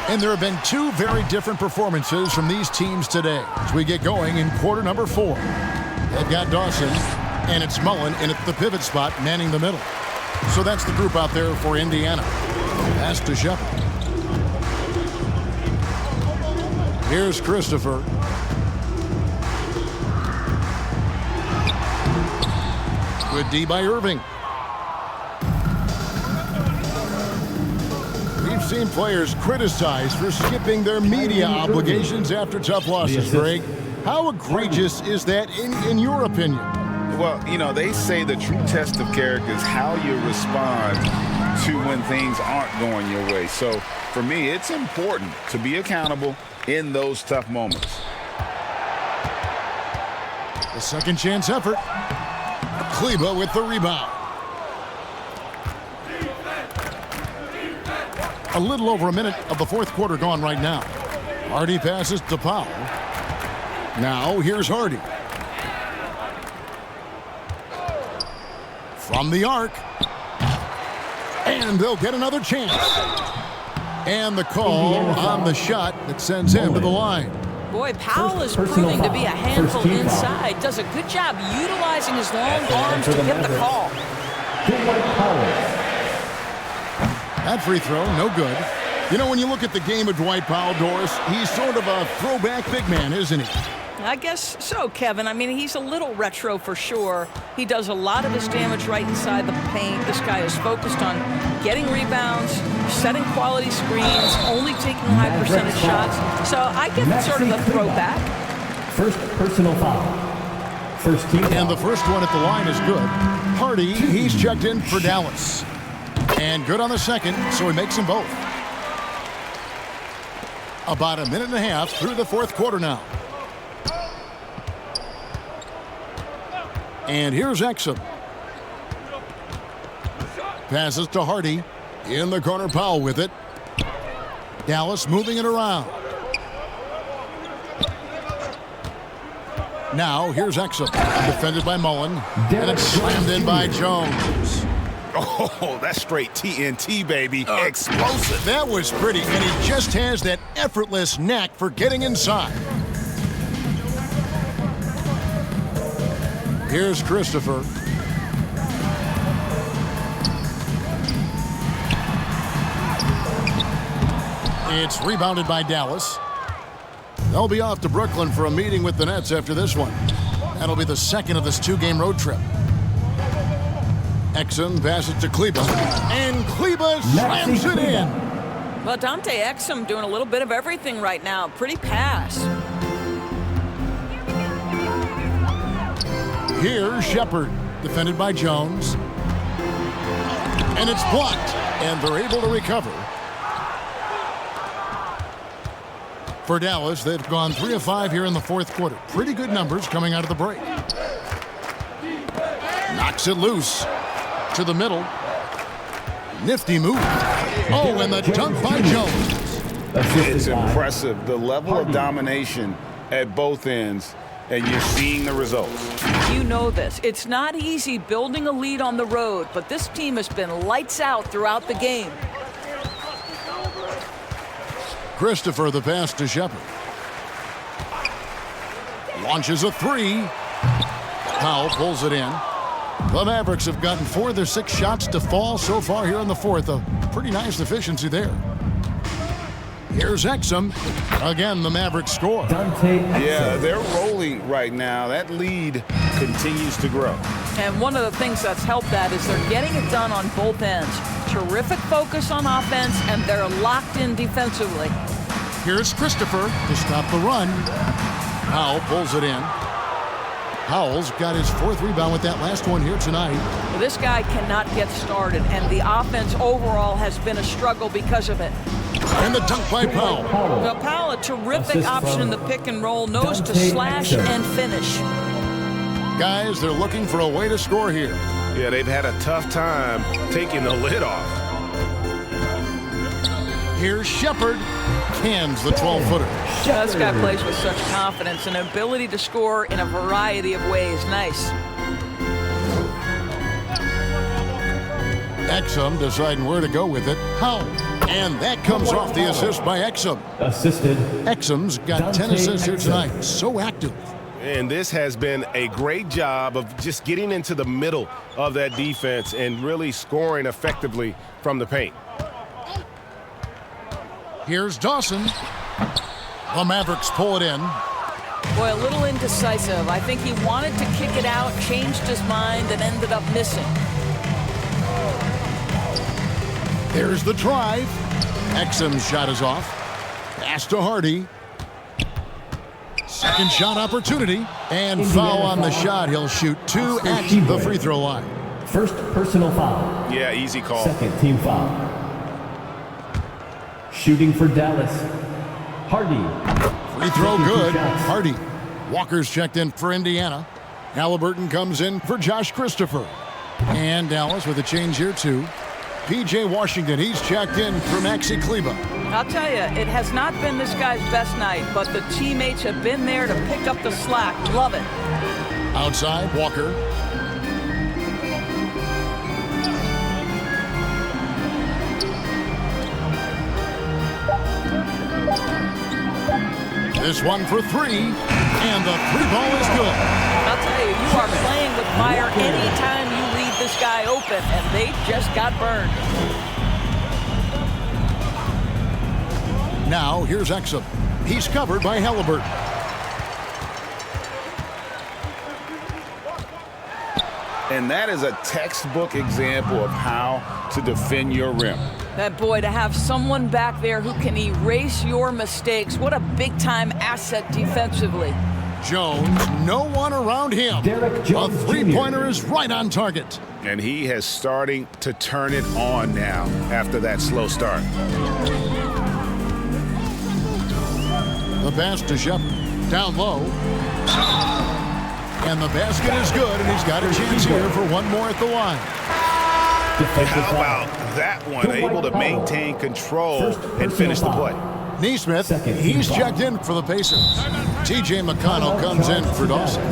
And there have been two very different performances from these teams today as we get going in quarter number 4. They've got Dawson, and it's Mullen in at the pivot spot, manning the middle. So that's the group out there for Indiana. Pass to Shepard. Here's Christopher. Good D by Irving. We've seen players criticized for skipping their media obligations after tough losses, Greg. How egregious is that in your opinion? Well, you know, they say the true test of character is how you respond to when things aren't going your way. So, for me, it's important to be accountable in those tough moments. The second chance effort. Kleba with the rebound. A little over a minute of the fourth quarter gone right now. Hardy passes to Powell. Now here's Hardy. From the arc. And they'll get another chance. And the call on the shot that sends him to the line. Boy, Powell is proving to be a handful inside. Does a good job utilizing his long arms to get the call. That free throw, no good. You know, when you look at the game of Dwight Powell, Doris, he's sort of a throwback big man, isn't he? I guess so, Kevin. I mean, he's a little retro for sure. He does a lot of his damage right inside the paint. This guy is focused on getting rebounds, setting quality screens, only taking high percentage shots. So I give it sort of a throwback. First personal foul. First team foul. And the first one at the line is good. Hardy, he's checked in for Dallas. And good on the second, so he makes them both. About a minute and a half through the fourth quarter now. And here's Exum. Passes to Hardy. In the corner, Powell with it. Dallas moving it around. Now here's Exum. Defended by Mullen. And it's slammed in by Jones. Oh, that's straight TNT, baby. Explosive. That was pretty, and he just has that effortless knack for getting inside. Here's Christopher. It's rebounded by Dallas. They'll be off to Brooklyn for a meeting with the Nets after this one. That'll be the second of this 2-game road trip. Exum passes to Kleba, and Kleba slams it in. Well, Dante Exum doing a little bit of everything right now. Pretty pass. Here's Shepard, defended by Jones. And it's blocked, and they're able to recover. For Dallas, they've gone 3 of 5 here in the fourth quarter. Pretty good numbers coming out of the break. Knocks it loose. To the middle. Nifty move. Oh, and the dunk by Jones. It's impressive. The level of domination at both ends. and you're seeing the results. You know this. It's not easy building a lead on the road, but this team has been lights out throughout the game. Christopher, the pass to Shepard. Launches a three. Powell pulls it in. The Mavericks have gotten 4 of their 6 shots to fall so far here in the fourth. A pretty nice efficiency there. Here's Exum. Again, the Mavericks score. Yeah, they're rolling right now. That lead continues to grow. And one of the things that's helped that is they're getting it done on both ends. Terrific focus on offense, and they're locked in defensively. Here's Christopher to stop the run. Powell pulls it in. Powell's got his 4th rebound with that last one here tonight. Well, this guy cannot get started, and the offense overall has been a struggle because of it. And the dunk by Powell. Well, Powell, a terrific option in the pick and roll, knows to slash and finish. Guys, they're looking for a way to score here. Yeah, they've had a tough time taking the lid off. Here's Shepard. Cans the 12-footer. This guy plays with such confidence and ability to score in a variety of ways. Nice. Exum deciding where to go with it. How? And that comes off the assist by Exum. Assisted. Exum's got 10 assists here tonight. So active. And this has been a great job of just getting into the middle of that defense and really scoring effectively from the paint. Here's Dawson. The Mavericks pull it in. Boy, a little indecisive. I think he wanted to kick it out, changed his mind, and ended up missing. There's the drive. Exum's shot is off. Pass to Hardy. Second shot opportunity. And foul on the shot. He'll shoot 2 at the free throw line. First personal foul. Yeah, easy call. Second team foul. Shooting for Dallas. Hardy. Free throw good. Hardy. Walker's checked in for Indiana. Halliburton comes in for Josh Christopher. And Dallas with a change here too. P.J. Washington, he's checked in for Maxi Kleba. I'll tell you, it has not been this guy's best night, but the teammates have been there to pick up the slack. Love it. Outside, Walker. This one for 3, and the 3 ball is good. I'll tell you, you are playing with fire anytime you leave this guy open, and they just got burned. Now, here's Exum. He's covered by Halliburton. And that is a textbook example of how to defend your rim. That boy, to have someone back there who can erase your mistakes, what a big-time asset defensively. Jones, no one around him. Derek Jones, a three-pointer is right on target. And he is starting to turn it on now after that slow start. The pass to Shepard. Down low. And the basket is good, and he's got a chance here for one more at the line. How about that one? Able to maintain control and finish the play. Neesmith, he's checked in for the Pacers. T.J. McConnell comes in for Dawson.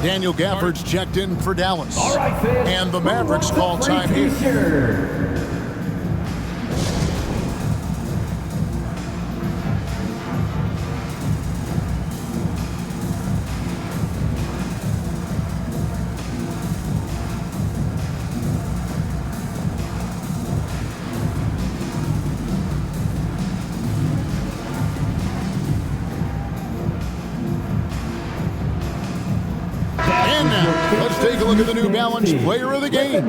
Daniel Gafford's checked in for Dallas. And the Mavericks call time here. Let's take a look at the New Balance player of the game,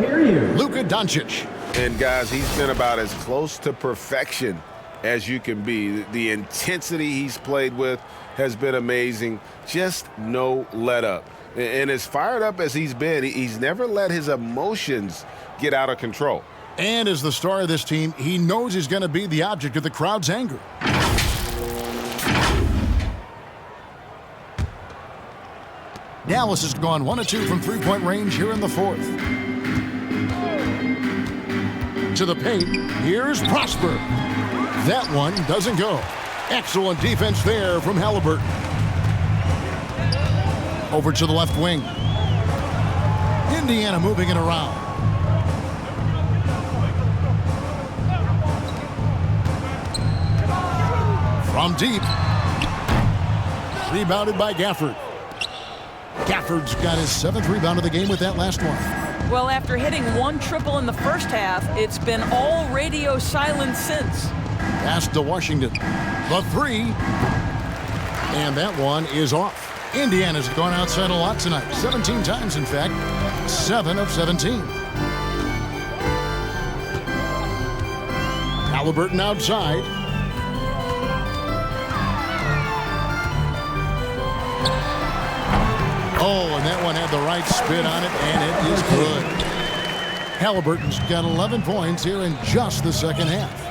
Luka Doncic. And guys, he's been about as close to perfection as you can be. The intensity he's played with has been amazing. Just no let up. And as fired up as he's been, he's never let his emotions get out of control. And as the star of this team, he knows he's going to be the object of the crowd's anger. Dallas has gone 1 of 2 from three-point range here in the fourth. To the paint, here's Prosper. That one doesn't go. Excellent defense there from Halliburton. Over to the left wing. Indiana moving it around. From deep. Rebounded by Gafford. Gafford's got his 7th rebound of the game with that last one. Well, after hitting 1 triple in the first half, it's been all radio silence since. Pass to Washington. The 3. And that one is off. Indiana's gone outside a lot tonight. 17 times, in fact. 7 of 17. Halliburton outside. Oh, and that one had the right spin on it, and it is good. Halliburton's got 11 points here in just the second half.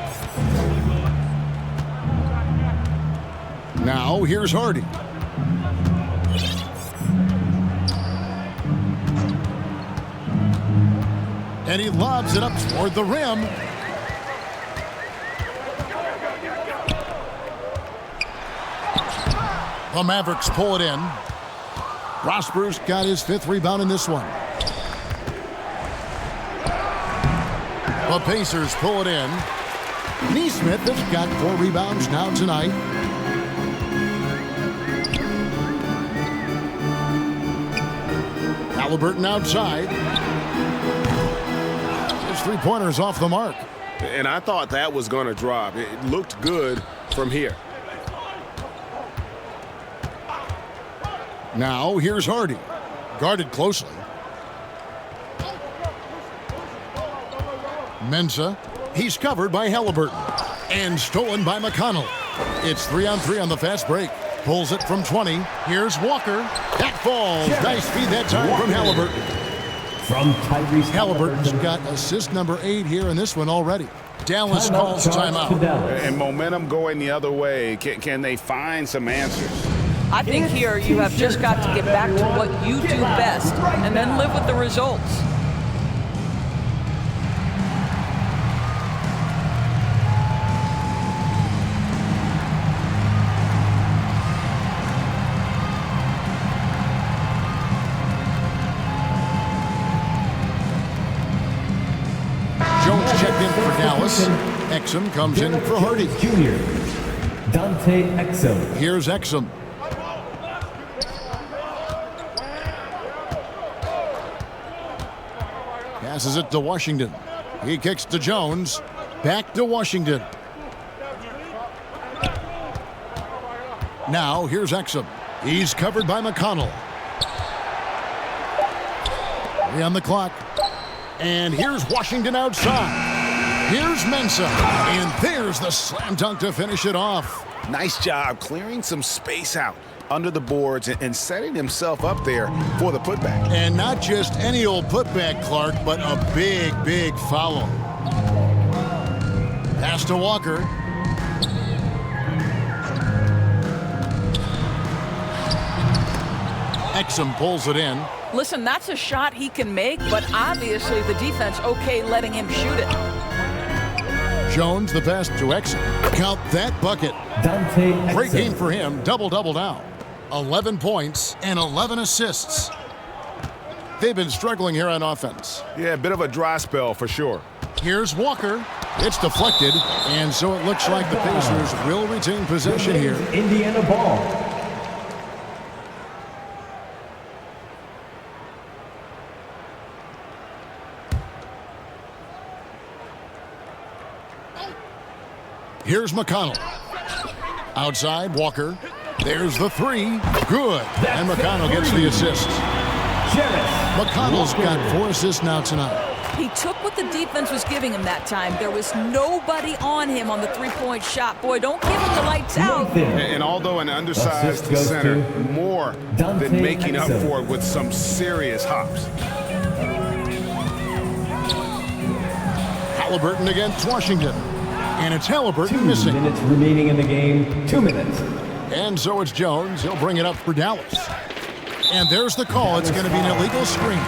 Now, here's Hardy. And he lobs it up toward the rim. The Mavericks pull it in. Prosper's got his 5th rebound in this one. The Pacers pull it in. Neesmith has got 4 rebounds now tonight. Halliburton outside. His 3-pointers off the mark. And I thought that was going to drop. It looked good from here. Now, here's Hardy. Guarded closely. Mensah. He's covered by Halliburton. And stolen by McConnell. It's 3-on-3 on the fast break. Pulls it from 20. Here's Walker. That falls. Nice feed that time from Halliburton. From Tyrese Halliburton's got assist number 8 here in this one already. Dallas calls timeout. And momentum going the other way. Can they find some answers? I think here you have just got to get back to what you do best and then live with the results. Jones checked in for Dallas. Exum comes in for Hardy. Jr. Dante Exum. Here's Exum. Passes it to Washington. He kicks to Jones. Back to Washington. Now here's Exum. He's covered by McConnell. 3 on the clock. And here's Washington outside. Here's Mensah. And there's the slam dunk to finish it off. Nice job clearing some space out under the boards and setting himself up there for the putback. And not just any old putback, Clark, but a big, big follow. Pass to Walker. Exum pulls it in. Listen, that's a shot he can make, but obviously the defense okay letting him shoot it. Jones, the pass to Exum. Count that bucket. Dante Great Exum. game for him. Double-double now. 11 points and 11 assists. They've been struggling here on offense. Yeah, a bit of a dry spell for sure. Here's Walker. It's deflected, and so it looks like the Pacers will retain possession here. Indiana ball. Here's McConnell. Outside, Walker. There's the 3. Good. And McConnell gets the assist. McConnell's got 4 assists now tonight. He took what the defense was giving him that time. There was nobody on him on the 3-point shot. Boy, don't give him the lights out. And although an undersized center, more than making up for it with some serious hops. Halliburton against Washington. And it's Halliburton missing. 2 minutes remaining in the game. 2 minutes. And so it's Jones. He'll bring it up for Dallas. And there's the call. It's going to be an illegal screen.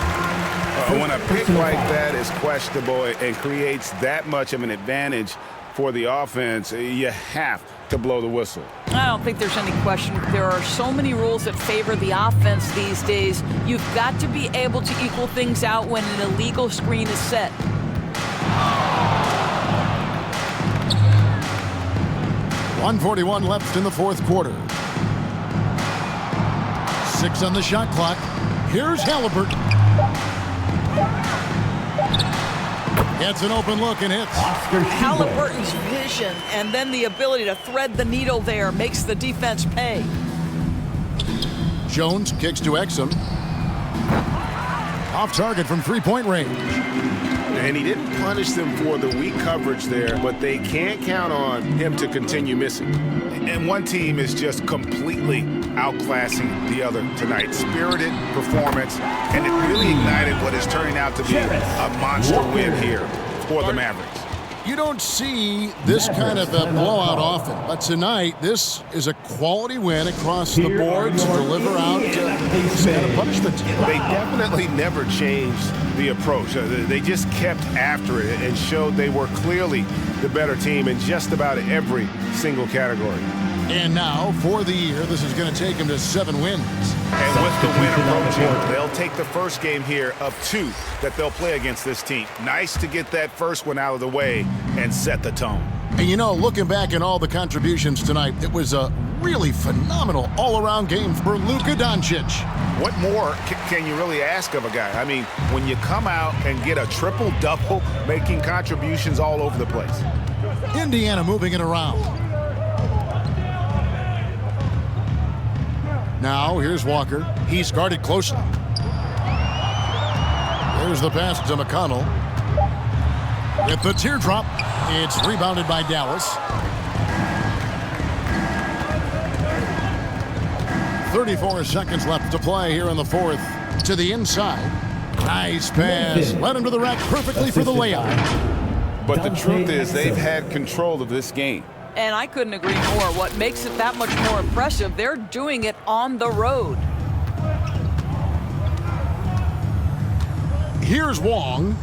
When a pick like that is questionable and creates that much of an advantage for the offense, you have to blow the whistle. don't think there's any question. There are so many rules that favor the offense these days. You've got to be able to equal things out when an illegal screen is set. .141 left in the fourth quarter. 6 on the shot clock. Here's Halliburton. Gets an open look and hits. Halliburton's vision and then the ability to thread the needle there makes the defense pay. Jones kicks to Exum. Off target from three-point range. And he didn't punish them for the weak coverage there, but they can't count on him to continue missing. And one team is just completely outclassing the other tonight. Spirited performance, and it really ignited what is turning out to be a monster win here for the Mavericks. You don't see this kind of a blowout often, but tonight this is a quality win across the board to deliver out this kind of punishment. They definitely never changed the approach. They just kept after it and showed they were clearly the better team in just about every single category. And now, for the year, this is going to take them to 7 wins. And with the win approaching, they'll take the first game here of 2 that they'll play against this team. Nice to get that first one out of the way and set the tone. And you know, looking back at all the contributions tonight, it was a really phenomenal all-around game for Luka Doncic. What more can you really ask of a guy? I mean, when you come out and get a triple-double, making contributions all over the place. Indiana moving it around. Now, here's Walker. He's guarded closely. There's the pass to McConnell. With the teardrop, it's rebounded by Dallas. 34 seconds left to play here in the fourth. To the inside. Nice pass. Led him to the rack perfectly for the layup. But the truth is, they've had control of this game. And I couldn't agree more. What makes it that much more impressive, they're doing it on the road. Here's Wong.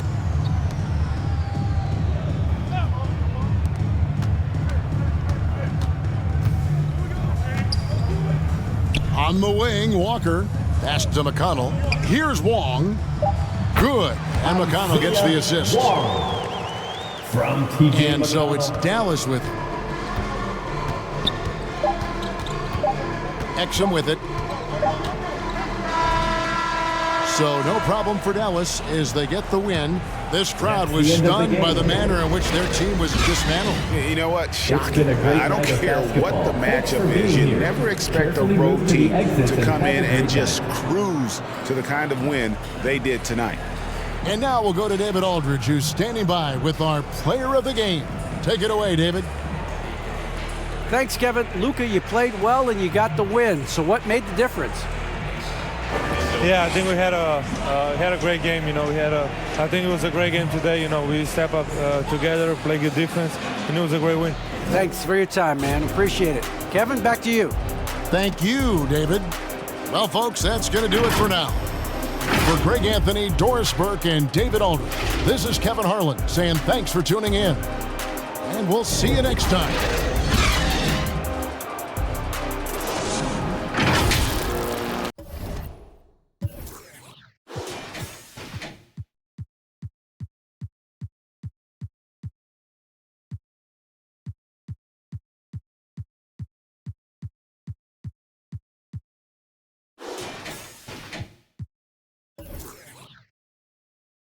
On the wing, Walker. Pass to McConnell. Here's Wong. Good. And McConnell gets the assist. From TJ And so it's Dallas with it. Exum with it. So no problem for Dallas as they get the win. This crowd was stunned by the manner in which their team was dismantled. You know what? Shocking. I don't care what the matchup is. You never expect a road team to come in and just cruise to the kind of win they did tonight. And now we'll go to David Aldridge, who's standing by with our player of the game. Take it away, David. Thanks, Kevin. Luka, you played well and you got the win. So what made the difference? Yeah, I think we had a great game. You know, I think it was a great game today. You know, we step up together, play good defense, and it was a great win. Thanks for your time, man. Appreciate it. Kevin, back to you. Thank you, David. Well, folks, that's going to do it for now. For Greg Anthony, Doris Burke, and David Aldridge, this is Kevin Harlan saying thanks for tuning in. And we'll see you next time.